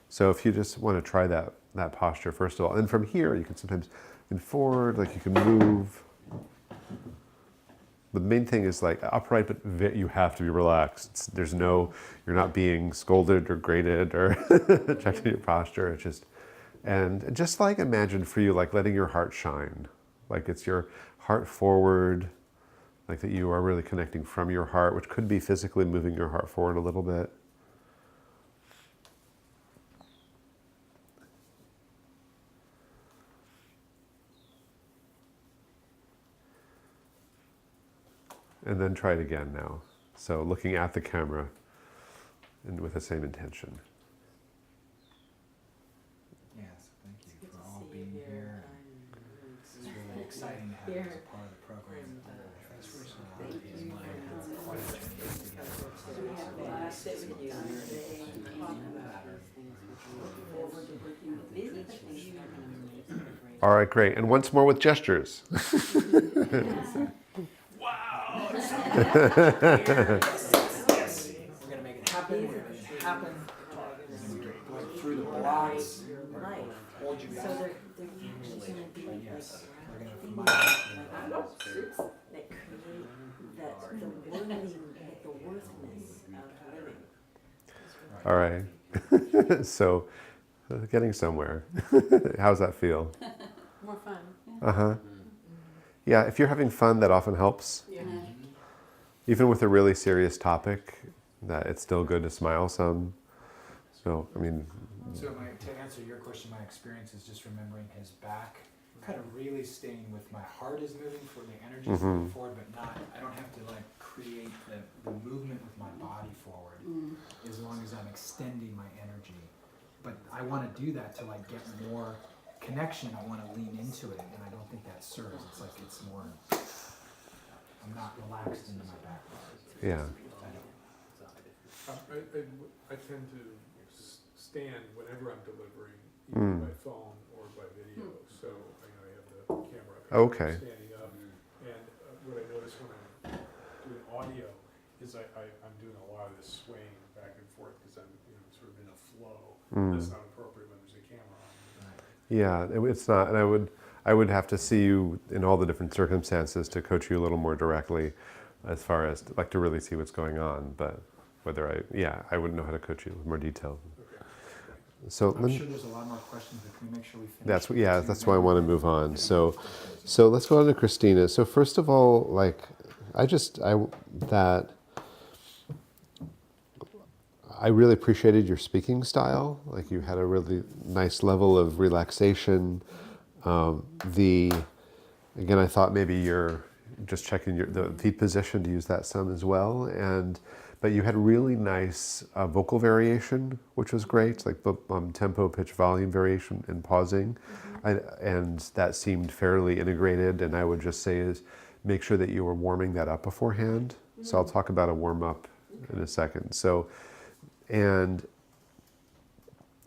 Speaker 2: So if you just want to try that posture first of all, and from here you can sometimes in forward, like you can move. But the main thing is like upright, but you have to be relaxed. You're not being scolded or graded or checking your posture. It's just, and just like imagine for you, like letting your heart shine. Like it's your heart forward, like that you are really connecting from your heart, which could be physically moving your heart forward a little bit. And then try it again now. So looking at the camera and with the same intention.
Speaker 1: Yes, thank
Speaker 4: It's
Speaker 1: you
Speaker 4: good
Speaker 1: for
Speaker 4: to
Speaker 1: all
Speaker 4: see you
Speaker 1: being
Speaker 4: here.
Speaker 1: here. This is really exciting to have you as a part of the program.
Speaker 4: Thank you.
Speaker 1: It's quite a journey together.
Speaker 4: We have to sit with you today and talk about these things. We look forward to working with you. Things you're gonna make.
Speaker 2: All right, great. And once more with gestures.
Speaker 1: Yes, yes. We're gonna make it happen. We're gonna make it happen. We're gonna go through the blocks. We're gonna hold you
Speaker 4: So
Speaker 1: back.
Speaker 4: they're actually gonna be like
Speaker 1: Yes, we're gonna
Speaker 4: things
Speaker 1: remind
Speaker 4: that create the worthiness of living.
Speaker 2: All right. So getting somewhere. How's that feel?
Speaker 4: More fun.
Speaker 2: Uh-huh. Yeah, if you're having fun, that often helps.
Speaker 7: Yeah.
Speaker 2: Even with a really serious topic, that it's still good to smile some. So, I mean,
Speaker 1: So to answer your question, my experience is just remembering his back, kind of really staying with my heart is moving forward, the energy is moving forward, but I don't have to like create the movement with my body forward, as long as I'm extending my energy. But I want to do that to like get more connection. I want to lean into it, and I don't think that serves. It's like it's more, I'm not relaxed into my back.
Speaker 2: yeah.
Speaker 3: I tend to stand whenever I'm delivering, either by phone or by video. So I have the camera
Speaker 2: Okay.
Speaker 3: standing up, and what I notice when I'm doing audio is I'm doing a lot of this swaying back and forth because I'm sort of in a flow. That's not appropriate when there's a camera on.
Speaker 2: Yeah, it's not, and I would have to see you in all the different circumstances to coach you a little more directly, as far as like to really see what's going on. But whether I wouldn't know how to coach you with more detail. So
Speaker 1: I'm sure there's a lot more questions, but can we make sure we finish?
Speaker 2: that's why I want to move on. So let's go on to Christina. So first of all, like I really appreciated your speaking style. Like you had a really nice level of relaxation. Again, I thought maybe you're just checking the feet position to use that some as well. But you had really nice vocal variation, which was great, like tempo, pitch, volume variation, and pausing. And that seemed fairly integrated. And I would just say is make sure that you were warming that up beforehand. So I'll talk about a warm up in a second. So, and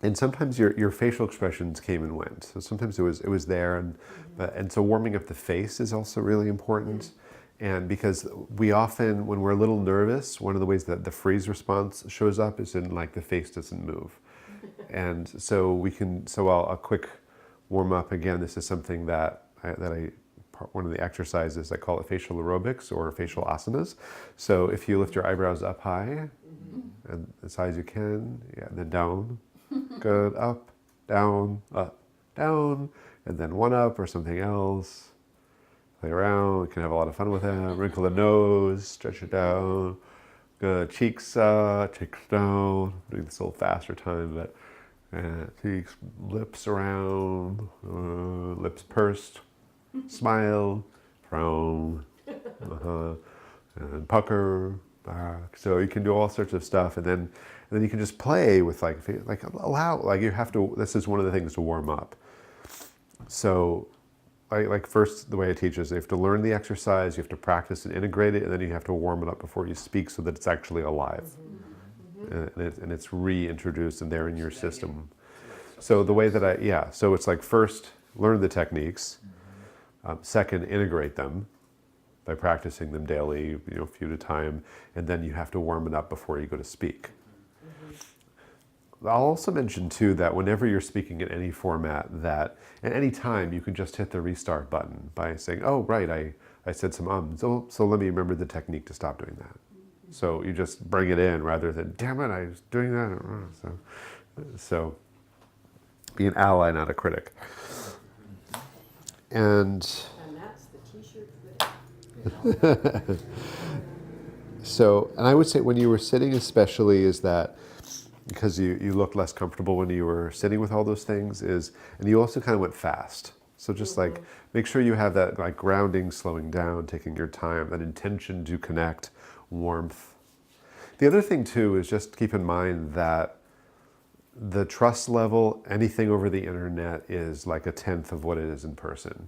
Speaker 2: and sometimes your facial expressions came and went. So sometimes it was there, and so warming up the face is also really important. And because we often, when we're a little nervous, one of the ways that the freeze response shows up is in like the face doesn't move. And so a quick warm up, again, this is something that one of the exercises, I call it facial aerobics or facial asanas. So if you lift your eyebrows up high, and as high as you can, and then down, good, up, down, and then one up or something else. Play around, you can have a lot of fun with it. Wrinkle the nose, stretch it down. Good, cheeks down. Doing this a little faster time, but cheeks, lips around, lips pursed, smile, frown, and pucker, back. So you can do all sorts of stuff, and then you can just play with like you have to. This is one of the things to warm up. So. Like first, the way I teach is you have to learn the exercise, you have to practice and integrate it, and then you have to warm it up before you speak so that it's actually alive. And it's reintroduced and there in your system. So the way that so it's like first, learn the techniques. Second, integrate them by practicing them daily, a few at a time, and then you have to warm it up before you go to speak. I'll also mention too that whenever you're speaking in any format, that at any time you can just hit the restart button by saying, oh right, I said some so let me remember the technique to stop doing that. So you just bring it in rather than, damn it, I was doing that. So be an ally, not a critic. And
Speaker 7: that's the t-shirt for that.
Speaker 2: So, and I would say when you were sitting especially is that, because you looked less comfortable when you were sitting with all those things, and you also kind of went fast. So just like, make sure you have that like grounding, slowing down, taking your time, that intention to connect, warmth. The other thing too is just keep in mind that the trust level, anything over the internet is like 1/10 of what it is in person,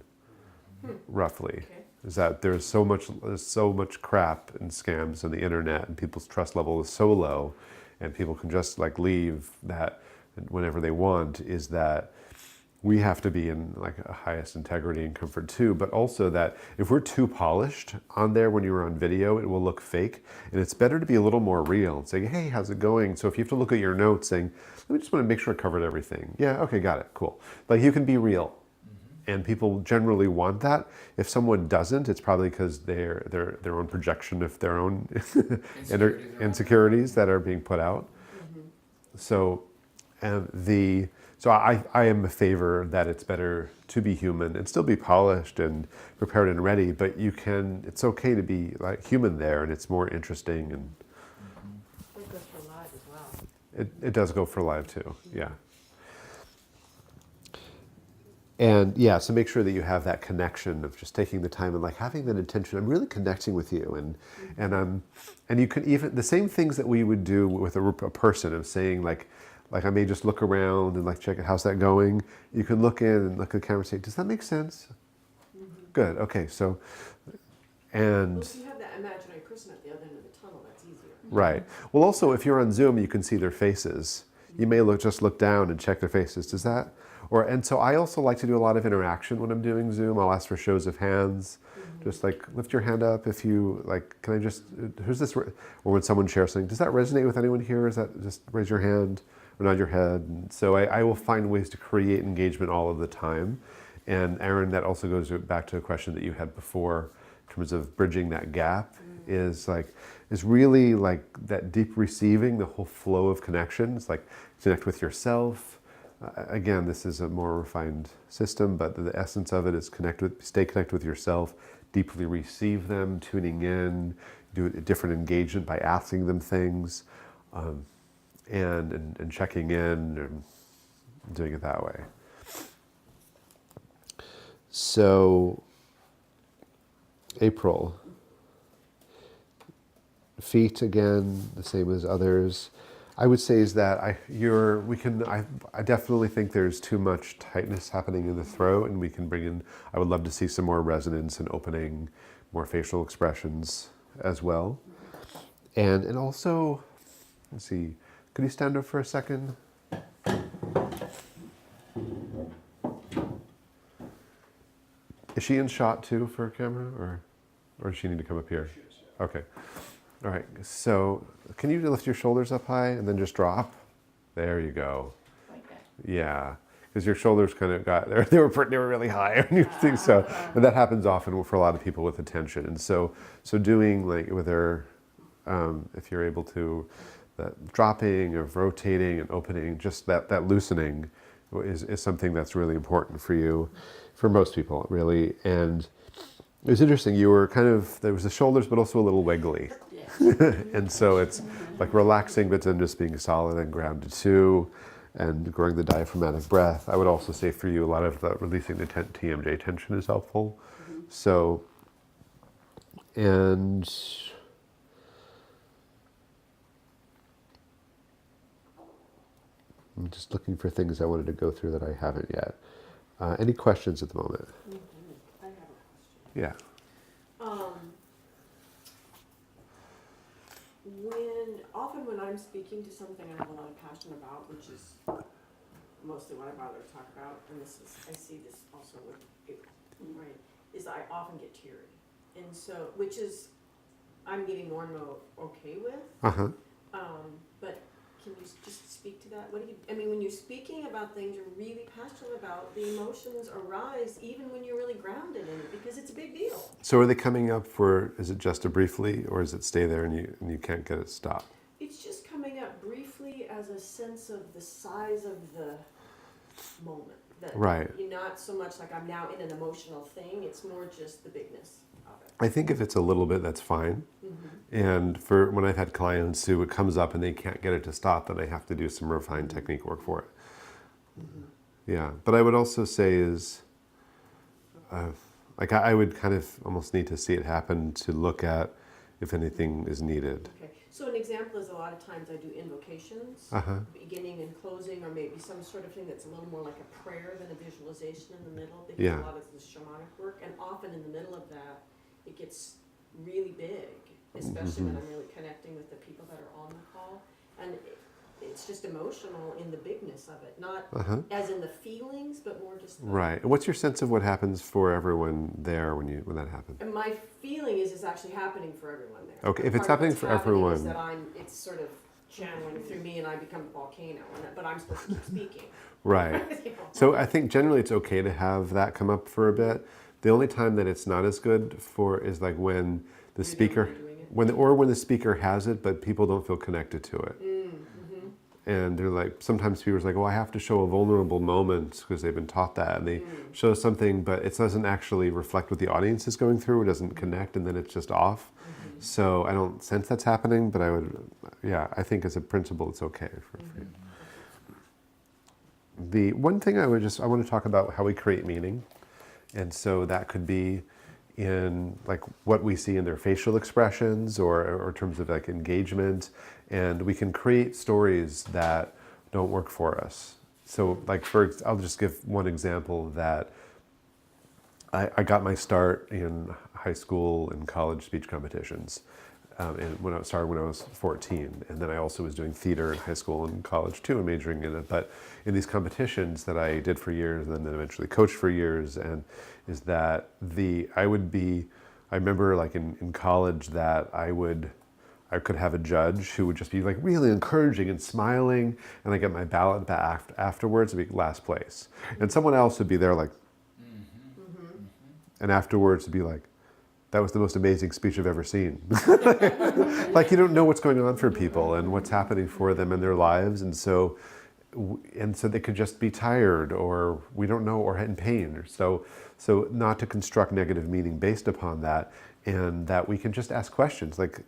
Speaker 2: roughly.
Speaker 7: Okay.
Speaker 2: Is that there's so much crap and scams on the internet, and people's trust level is so low, and people can just like leave that whenever they want, is that we have to be in like a highest integrity and comfort too, but also that if we're too polished on there when you're on video, it will look fake, and it's better to be a little more real and say, hey, how's it going? So if you have to look at your notes saying, let me just want to make sure I covered everything. Yeah, okay, got it, cool. Like you can be real. And people generally want that. If someone doesn't, it's probably because their own projection of their own insecurities that are being put out. So, I am a favor that it's better to be human and still be polished and prepared and ready. But it's okay to be like human there, and it's more interesting. And
Speaker 7: It goes for live as well.
Speaker 2: it does go for live too. Yeah. And yeah, so make sure that you have that connection of just taking the time and like having that intention. I'm really connecting with you, and you can even the same things that we would do with a person of saying like I may just look around and like check it, how's that going? You can look in and look at the camera and say, does that make sense? Good. Okay. So, and
Speaker 7: Well, if you have that imaginary person at the other end of the tunnel, that's easier.
Speaker 2: right. Well, also if you're on Zoom, you can see their faces. You may just look down and check their faces. Does that? And so I also like to do a lot of interaction when I'm doing Zoom. I'll ask for shows of hands. Just like lift your hand up if you like, can I just, who's this? Or when someone shares something, does that resonate with anyone here? Is that just raise your hand or nod your head? And so I will find ways to create engagement all of the time. And Aaron, that also goes back to a question that you had before in terms of bridging that gap is really like that deep receiving, the whole flow of connection. It's like connect with yourself. Again, this is a more refined system, but the essence of it is stay connected with yourself, deeply receive them, tuning in, do a different engagement by asking them things, and checking in and doing it that way. So, April. Feet again, the same as others. I would say is that I definitely think there's too much tightness happening in the throat, and we can bring in, I would love to see some more resonance and opening, more facial expressions as well. And also, let's see, could you stand up for a second? Is she in shot too for camera, or does she need to come up here? Okay. All right. So can you lift your shoulders up high and then just drop? There you go.
Speaker 6: Like that.
Speaker 2: Yeah. Because your shoulders kind of got they were really high when you think so, and that happens often for a lot of people with attention. And so doing like with her, if you're able to, that dropping of rotating and opening, just that loosening is something that's really important for you, for most people really. And it was interesting. You were kind of, there was the shoulders, but also a little wiggly,
Speaker 6: Yeah.
Speaker 2: and so it's like relaxing, but then just being solid and grounded too. And growing the diaphragmatic breath. I would also say for you, a lot of the releasing the TMJ tension is helpful. So, and I'm just looking for things I wanted to go through that I haven't yet. Any questions at the moment?
Speaker 7: I have a question.
Speaker 2: Yeah.
Speaker 7: Often when I'm speaking to something I have a lot of passion about, which is mostly what I bother to talk about, and I see this also with it, right, is I often get teary. And so, which is, I'm getting more and more okay with.
Speaker 2: Uh-huh.
Speaker 7: But can you just speak to that? What do you, I mean, when you're speaking about things you're really passionate about, the emotions arise even when you're really grounded in it, because it's a big deal.
Speaker 2: So are they coming up for, is it just a briefly, or is it stay there and you can't get it stopped?
Speaker 7: It's just coming up briefly as a sense of the size of the moment. That
Speaker 2: Right.
Speaker 7: You're not so much like I'm now in an emotional thing, it's more just the bigness of it.
Speaker 2: I think if it's a little bit, that's fine. And for when I've had clients who it comes up and they can't get it to stop, then I have to do some refined technique work for it. Yeah, but I would also say is, like I would kind of almost need to see it happen to look at if anything is needed.
Speaker 7: Okay, so an example is a lot of times I do invocations, beginning and closing, or maybe some sort of thing that's a little more like a prayer than a visualization in the middle, because
Speaker 2: Yeah.
Speaker 7: a lot of this shamanic work, and often in the middle of that, it gets really big, especially when I'm really connecting with the people that are on the call, and it's just emotional in the bigness of it, not as in the feelings, but more just the,
Speaker 2: Right. And what's your sense of what happens for everyone there when that happens?
Speaker 7: and my feeling is it's actually happening for everyone there.
Speaker 2: Okay, if
Speaker 7: And
Speaker 2: it's
Speaker 7: part of
Speaker 2: happening
Speaker 7: what's
Speaker 2: for
Speaker 7: happening is
Speaker 2: everyone-
Speaker 7: that it's sort of channeling through me and I become a volcano, but I'm supposed to keep speaking.
Speaker 2: Right.
Speaker 7: You know?
Speaker 2: So I think generally it's okay to have that come up for a bit. The only time that it's not as good for is like when the speaker, when the speaker has it, but people don't feel connected to it. And they're like, sometimes people are like, oh, I have to show a vulnerable moment because they've been taught that. And they show something, but it doesn't actually reflect what the audience is going through. It doesn't connect, and then it's just off. So I don't sense that's happening, but I think as a principle, it's okay for you. The one thing I want to talk about how we create meaning. And so that could be in like what we see in their facial expressions or in terms of like engagement. And we can create stories that don't work for us. So like I'll just give one example that I got my start in high school and college speech competitions. And when I was 14, and then I also was doing theater in high school and college too, and majoring in it. But in these competitions that I did for years, and then eventually coached for years, and is that I remember like in college that I could have a judge who would just be like really encouraging and smiling, and I get my ballot back afterwards, it'd be last place, and someone else would be there like, and afterwards it'd be like, that was the most amazing speech I've ever seen. Like you don't know what's going on for people and what's happening for them in their lives. And so they could just be tired, or we don't know, or in pain. Or so not to construct negative meaning based upon that, and that we can just ask questions like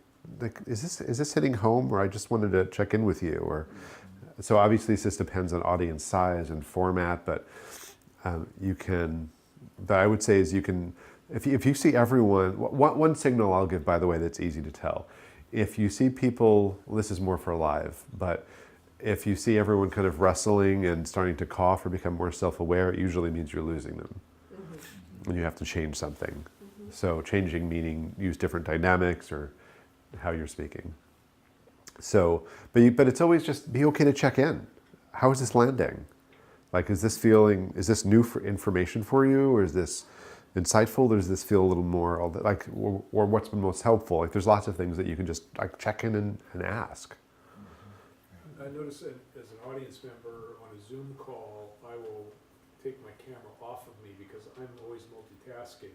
Speaker 2: is this hitting home, or I just wanted to check in with you, or so obviously this depends on audience size and format, but I would say is you can, if you see everyone, one signal I'll give, by the way, that's easy to tell. If you see people, this is more for live, but if you see everyone kind of wrestling and starting to cough or become more self-aware, it usually means you're losing them. And you have to change something. So changing meaning, use different dynamics or how you're speaking. So, but it's always just be okay to check in. How is this landing? Like, is this new information for you, or is this insightful? Does this feel a little more like, or what's been most helpful? Like there's lots of things that you can just like check in and ask.
Speaker 3: I notice that as an audience member on a Zoom call, I will take my camera off of me because I'm always multitasking,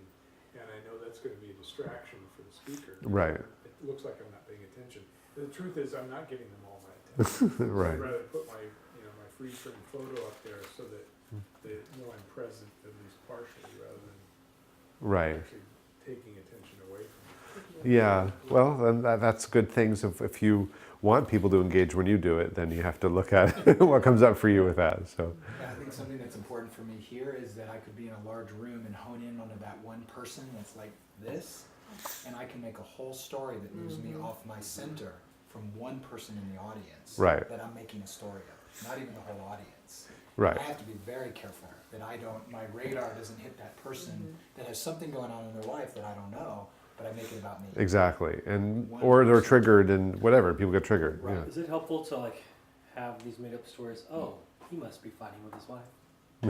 Speaker 3: and I know that's going to be a distraction for the speaker.
Speaker 2: Right.
Speaker 3: It looks like I'm not paying attention. The truth is, I'm not giving them all my attention. So
Speaker 2: Right.
Speaker 3: I'd rather put my, my freeze frame photo up there so that they know I'm present at least partially, rather than
Speaker 2: Right.
Speaker 3: actually taking attention away from me.
Speaker 2: Yeah. Well, then that's good things. If you want people to engage when you do it, then you have to look at what comes up for you with that. So.
Speaker 1: Yeah, I think something that's important for me here is that I could be in a large room and hone in on that one person that's like this, and I can make a whole story that moves me off my center from one person in the audience.
Speaker 2: Right.
Speaker 1: That I'm making a story of, not even the whole audience.
Speaker 2: Right.
Speaker 1: I have to be very careful that my radar doesn't hit that person that has something going on in their life that I don't know, but I make it about me.
Speaker 2: Exactly. Or they're triggered and whatever, people get triggered.
Speaker 1: Right.
Speaker 2: Yeah.
Speaker 5: Is it helpful to like have these made up stories? Oh, he must be fighting with his wife. I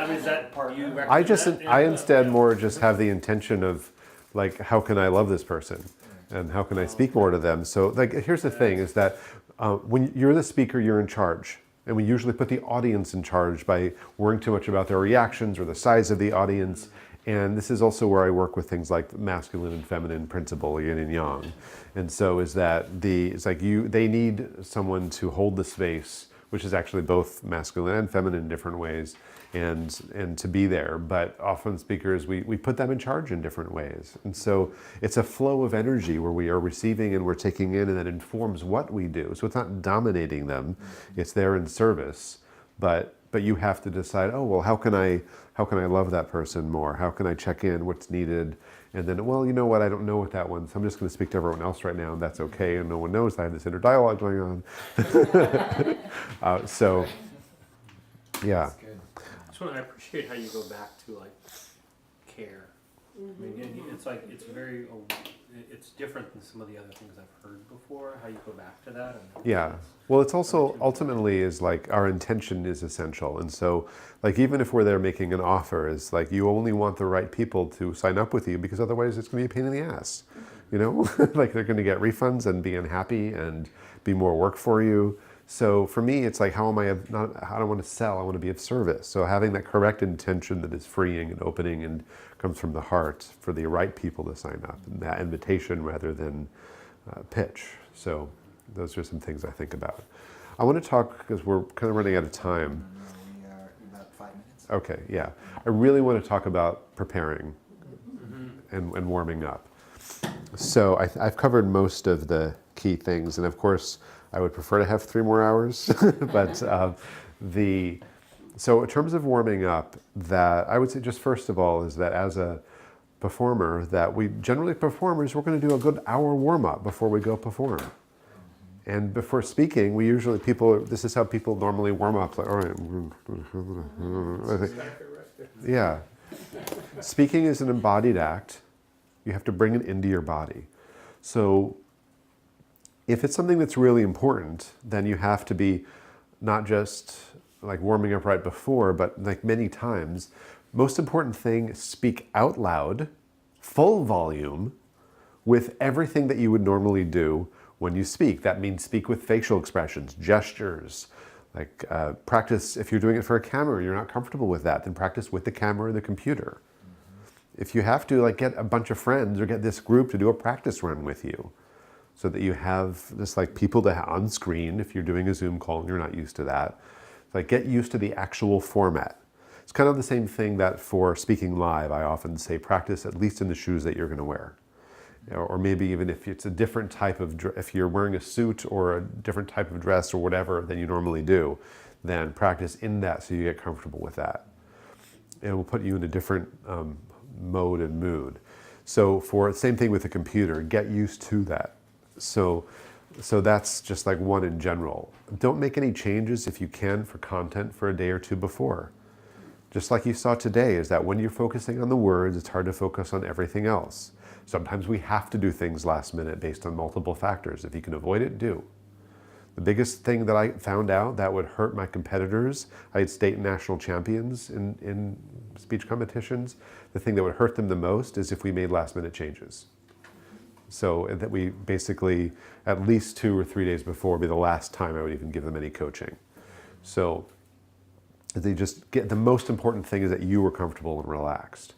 Speaker 5: mean, is that part you recommend?
Speaker 2: I instead more just have the intention of like, how can I love this person? And how can I speak more to them? So like, here's the thing is that when you're the speaker, you're in charge. And we usually put the audience in charge by worrying too much about their reactions or the size of the audience. And this is also where I work with things like masculine and feminine principle, yin and yang. And so they need someone to hold the space, which is actually both masculine and feminine in different ways, and to be there. But often speakers, we put them in charge in different ways. And so it's a flow of energy where we are receiving and we're taking in, and that informs what we do. So it's not dominating them, it's there in service. But you have to decide, oh, well, how can I love that person more? How can I check in what's needed? And then, well, you know what, I don't know what that one, so I'm just going to speak to everyone else right now, and that's okay, and no one knows I have this inner dialogue going on. So, yeah.
Speaker 1: That's good.
Speaker 5: I appreciate how you go back to like care. I mean, it's different than some of the other things I've heard before, how you go back to that.
Speaker 2: Yeah. Well, it's also ultimately is like our intention is essential. And so like, even if we're there making an offer, is like, you only want the right people to sign up with you, because otherwise it's going to be a pain in the ass, like they're going to get refunds and be unhappy and be more work for you. So for me, it's like, how am I I don't want to sell, I want to be of service. So having that correct intention that is freeing and opening and comes from the heart for the right people to sign up, and that invitation rather than pitch. So those are some things I think about. I want to talk, because we're kind of running out of time.
Speaker 1: We are about 5 minutes.
Speaker 2: Okay, yeah. I really want to talk about preparing and warming up. So I've covered most of the key things, and of course, I would prefer to have 3 more hours, but so in terms of warming up, that I would say just first of all is that as a performer, that we're going to do a good hour warm up before we go perform. And before speaking, this is how people normally warm up. Like, all right. Yeah. Speaking is an embodied act. You have to bring it into your body. So if it's something that's really important, then you have to be not just like warming up right before, but like many times. Most important thing, speak out loud, full volume, with everything that you would normally do when you speak. That means speak with facial expressions, gestures, like practice. If you're doing it for a camera, you're not comfortable with that, then practice with the camera or the computer. If you have to like get a bunch of friends or get this group to do a practice run with you, so that you have just like people on screen, if you're doing a Zoom call and you're not used to that, like get used to the actual format. It's kind of the same thing that for speaking live, I often say practice at least in the shoes that you're going to wear. Or maybe even if it's a different type of, if you're wearing a suit or a different type of dress or whatever than you normally do, then practice in that so you get comfortable with that. It will put you in a different mode and mood. So for same thing with the computer, get used to that. So that's just like one in general. Don't make any changes if you can for content for a day or two before. Just like you saw today, is that when you're focusing on the words, it's hard to focus on everything else. Sometimes we have to do things last minute based on multiple factors. If you can avoid it, do. The biggest thing that I found out that would hurt my competitors, I had state and national champions in speech competitions. The thing that would hurt them the most is if we made last minute changes. So that we basically, at least 2 or 3 days before would be the last time I would even give them any coaching. So they just get, the most important thing is that you were comfortable and relaxed.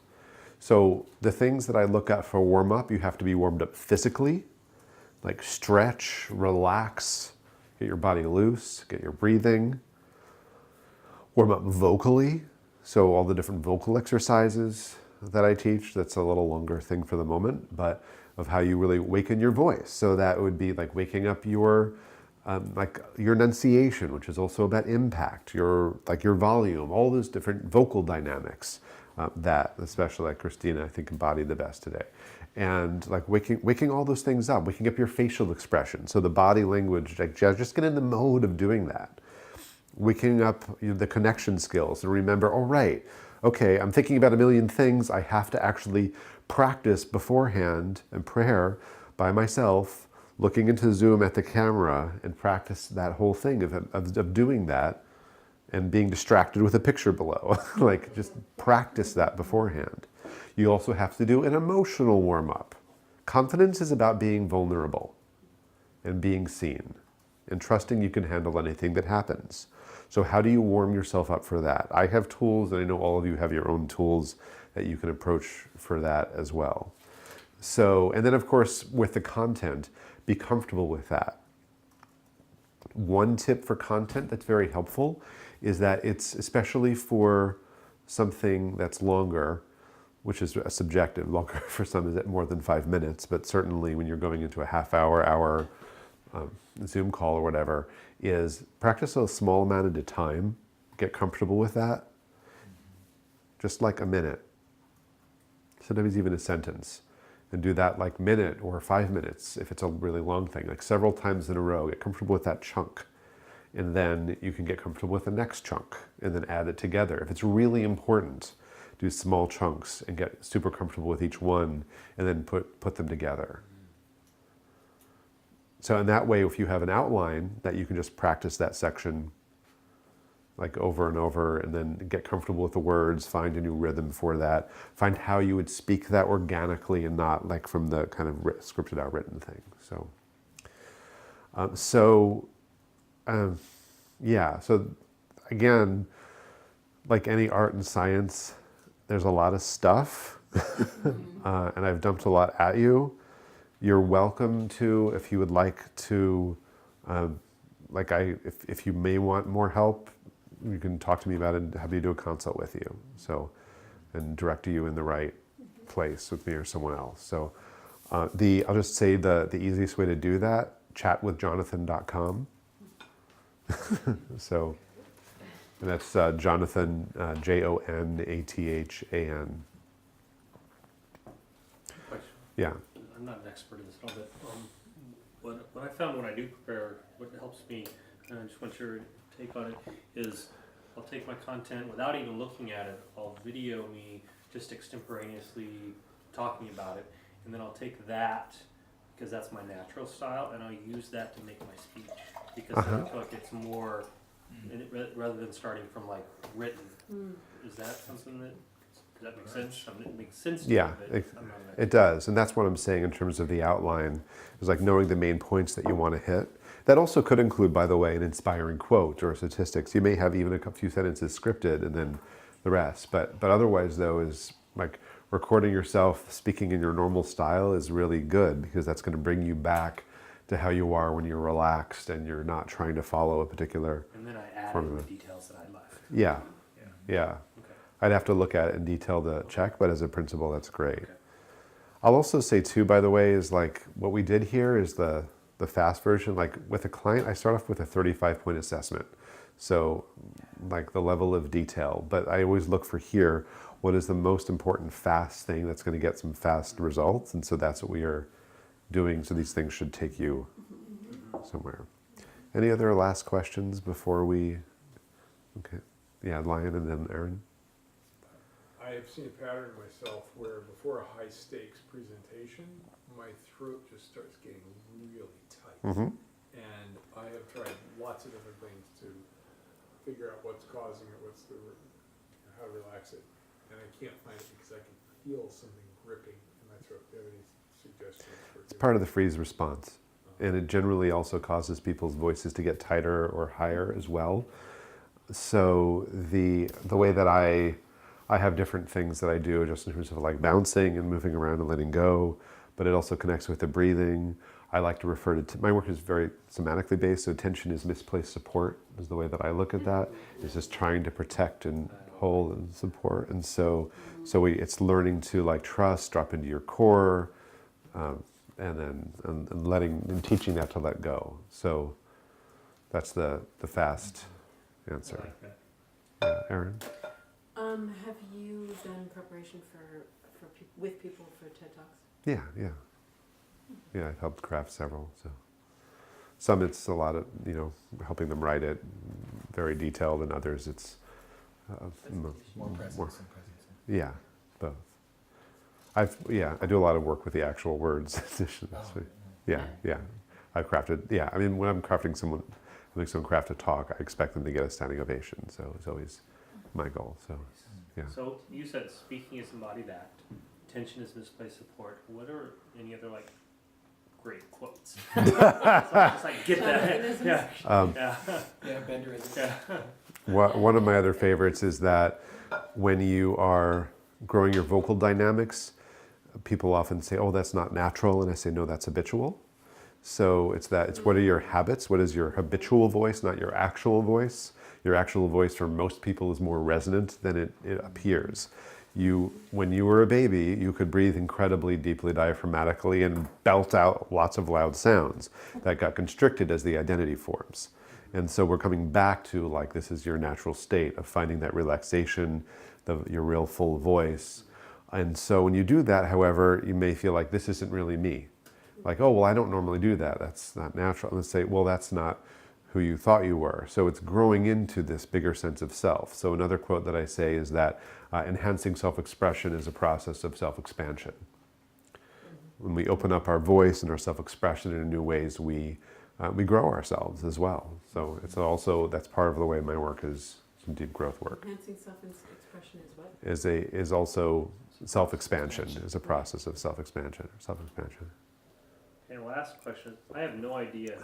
Speaker 2: So the things that I look at for warm up, you have to be warmed up physically, like stretch, relax, get your body loose, get your breathing. Warm up vocally, so all the different vocal exercises that I teach, that's a little longer thing for the moment, but of how you really waken your voice. So that would be like waking up your your enunciation, which is also about impact, your volume, all those different vocal dynamics that, especially like Christina, I think embodied the best today. And like waking all those things up, waking up your facial expression. So the body language, like just get in the mode of doing that. Waking up the connection skills and remember, all right, okay, I'm thinking about a million things. I have to actually practice beforehand and prayer by myself, looking into Zoom at the camera and practice that whole thing of doing that and being distracted with a picture below. Like just practice that beforehand. You also have to do an emotional warm-up. Confidence is about being vulnerable and being seen and trusting you can handle anything that happens. So how do you warm yourself up for that? I have tools, and I know all of you have your own tools that you can approach for that as well. So, and then of course, with the content, be comfortable with that. One tip for content that's very helpful is that it's, especially for something that's longer, which is subjective, longer for some is more than 5 minutes, but certainly when you're going into a half hour, Zoom call or whatever, is practice a small amount at a time, get comfortable with that, just like a minute, sometimes even a sentence, and do that like minute or 5 minutes if it's a really long thing, like several times in a row, get comfortable with that chunk. And then you can get comfortable with the next chunk and then add it together. If it's really important, do small chunks and get super comfortable with each one and then put them together. So in that way, if you have an outline, that you can just practice that section like over and over and then get comfortable with the words, find a new rhythm for that, find how you would speak that organically and not like from the kind of scripted out written thing. Yeah, so again, like any art and science, there's a lot of stuff and I've dumped a lot at you. You're welcome to, if you would like to, if you may want more help, you can talk to me about it and have me do a consult with you. So, and direct you in the right place with me or someone else. So I'll just say the easiest way to do that, chatwithjonathan.com. So, and that's Jonathan, Jonathan. Yeah.
Speaker 5: I'm not an expert in this at all, but what I found when I do prepare, what helps me, and I just want your take on it, is I'll take my content without even looking at it. I'll video me just extemporaneously talking about it, and then I'll take that, because that's my natural style, and I'll use that to make my speech, because I feel like it's more, rather than starting from like written. Is that something that, does that make sense? I mean, it makes sense to
Speaker 2: Yeah,
Speaker 5: me, but
Speaker 2: it does. And that's what I'm saying in terms of the outline, is like knowing the main points that you want to hit. That also could include, by the way, an inspiring quote or statistics. You may have even a few sentences scripted and then the rest. But otherwise, though, is like recording yourself speaking in your normal style is really good, because that's going to bring you back to how you are when you're relaxed and you're not trying to follow a particular
Speaker 5: and then I add in the details that I left.
Speaker 2: Yeah.
Speaker 5: Okay.
Speaker 2: I'd have to look at it in detail to check, but as a principle, that's great. Okay. I'll also say too, by the way, is like what we did here is the fast version. Like with a client, I start off with a 35-point assessment. So like the level of detail, but I always look for here, what is the most important fast thing that's going to get some fast results? And so that's what we are doing. So these things should take you somewhere. Any other last questions before we, okay. Yeah, Lion and then Aaron.
Speaker 3: I have seen a pattern myself where before a high stakes presentation, my throat just starts getting really tight. And I have tried lots of different things to figure out what's causing it, how to relax it. And I can't find it because I can feel something gripping in my throat. Do you have any suggestions?
Speaker 2: It's part of the freeze response. And it generally also causes people's voices to get tighter or higher as well. So the way that I have different things that I do just in terms of like bouncing and moving around and letting go, but it also connects with the breathing. I like to refer to, my work is very somatically based, so tension is misplaced support is the way that I look at that. It's just trying to protect and hold and support. And so it's learning to like trust, drop into your core, and letting and teaching that to let go. So that's the fast
Speaker 5: I
Speaker 2: answer.
Speaker 5: like that.
Speaker 2: Yeah, Aaron?
Speaker 4: Have you done preparation with people for TED Talks?
Speaker 2: Yeah. I've helped craft several. So some it's a lot of helping them write it, very detailed, and others it's
Speaker 1: More presence and presence.
Speaker 2: yeah, both. I do a lot of work with the actual words. Yeah. I've crafted. Yeah, I mean when I'm crafting someone craft a talk, I expect them to get a standing ovation. So it's always my goal. So yeah.
Speaker 5: So you said speaking is embodied act, tension is misplaced support. What are any other like great quotes? So I just like get that. Yeah.
Speaker 1: Yeah, Benderism.
Speaker 5: Yeah.
Speaker 2: One of my other favorites is that when you are growing your vocal dynamics, people often say, "Oh, that's not natural," and I say, "No, that's habitual." So it's what are your habits? What is your habitual voice, not your actual voice? Your actual voice for most people is more resonant than it appears. When you were a baby, you could breathe incredibly deeply diaphragmatically and belt out lots of loud sounds that got constricted as the identity forms. And so we're coming back to like this is your natural state of finding that relaxation, your real full voice. And so when you do that, however, you may feel like this isn't really me. Like, oh, well, I don't normally do that. That's not natural. And let's say, well, that's not who you thought you were. So it's growing into this bigger sense of self. So another quote that I say is that enhancing self-expression is a process of self-expansion. When we open up our voice and our self-expression in new ways, we grow ourselves as well. So it's also, that's part of the way my work is some deep growth work.
Speaker 4: Enhancing self-expression is what?
Speaker 2: Is also self-expansion, is a process of self-expansion.
Speaker 5: And last question, I have no idea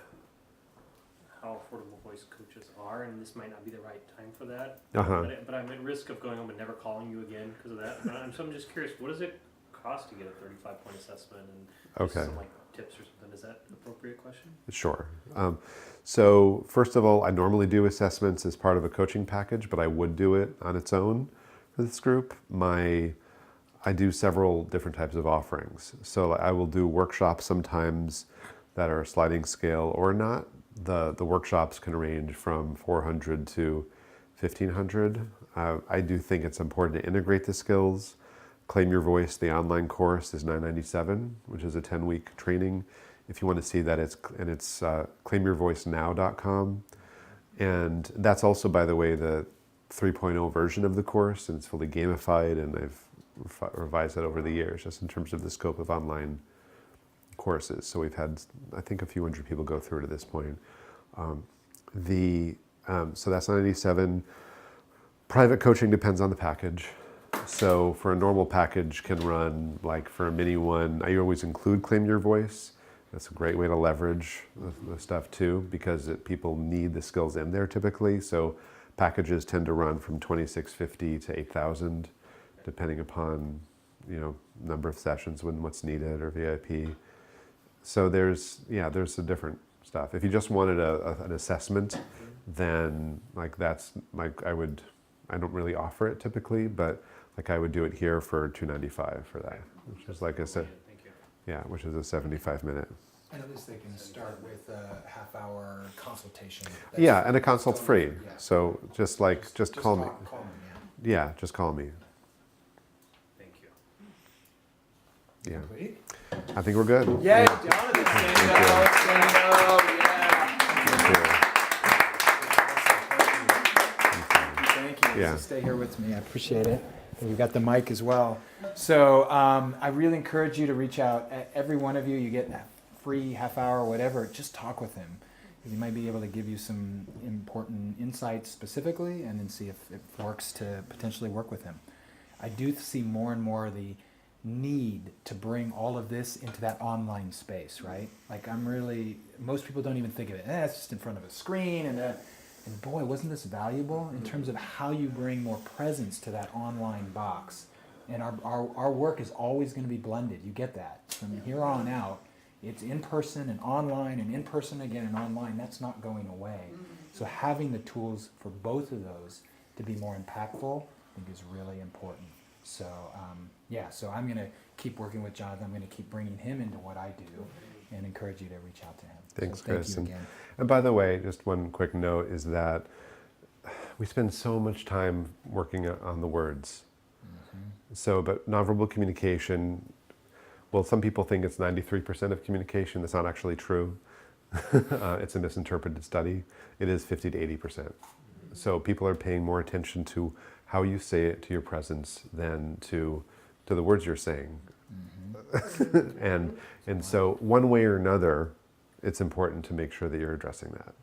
Speaker 5: how affordable voice coaches are, and this might not be the right time for that. But I'm at risk of going home and never calling you again because of that. So I'm just curious, what does it cost to get a 35-point assessment and just some like tips or something? Is that an appropriate question?
Speaker 2: Sure. So first of all, I normally do assessments as part of a coaching package, but I would do it on its own for this group. I do several different types of offerings. So I will do workshops sometimes that are a sliding scale or not. The workshops can range from 400 to 1,500. I do think it's important to integrate the skills. Claim Your Voice, the online course, is $997, which is a 10-week training. If you want to see that, it's claimyourvoicenow.com. And that's also, by the way, the 3.0 version of the course, and it's fully gamified, and I've revised that over the years, just in terms of the scope of online courses. So we've had, I think, a few hundred people go through to this point. So that's $997. Private coaching depends on the package. So for a normal package can run, like for a mini one, I always include Claim Your Voice. That's a great way to leverage the stuff too, because people need the skills in there typically. So packages tend to run from $2,650 to $8,000, depending upon number of sessions, what's needed, or VIP. So there's a different stuff. If you just wanted an assessment, then like that's like I don't really offer it typically, but like I would do it here for $295 for that, which is like I said,
Speaker 5: Thank you.
Speaker 2: yeah, which is a 75-minute.
Speaker 1: And at least they can start with a half-hour consultation.
Speaker 2: Yeah, and a consult's free.
Speaker 1: Yeah.
Speaker 2: So just call me.
Speaker 1: Call me,
Speaker 2: Yeah, just call me.
Speaker 5: Thank you.
Speaker 2: Yeah,
Speaker 1: Complete?
Speaker 2: I think we're good.
Speaker 1: Yay, Jonathan, stand up, Thank you.
Speaker 2: Yeah.
Speaker 1: So stay here with me. I appreciate it. We've got the mic as well. So I really encourage you to reach out. Every one of you, you get that free half hour or whatever. Just talk with him. because he might be able to give you some important insights specifically, and then see if it works to potentially work with him. I do see more and more the need to bring all of this into that online space, right? Like most people don't even think of it, it's just in front of a screen, and boy, wasn't this valuable in terms of how you bring more presence to that online box. And our work is always going to be blended. You get that. From here on out, it's in person and online and in person again and online. That's not going away. So having the tools for both of those to be more impactful, I think is really important. So so I'm going to keep working with Jonathan. I'm going to keep bringing him into what I do and encourage you to reach out to him.
Speaker 2: Thanks,
Speaker 1: so thank
Speaker 2: Chris.
Speaker 1: you again.
Speaker 2: And by the way, just one quick note is that we spend so much time working on the words. So, but nonverbal communication, well, some people think it's 93% of communication. That's not actually true. It's a misinterpreted study. It is 50 to 80%. So people are paying more attention to how you say it, to your presence, than to the words you're saying. And so one way or another, it's important to make sure that you're addressing that.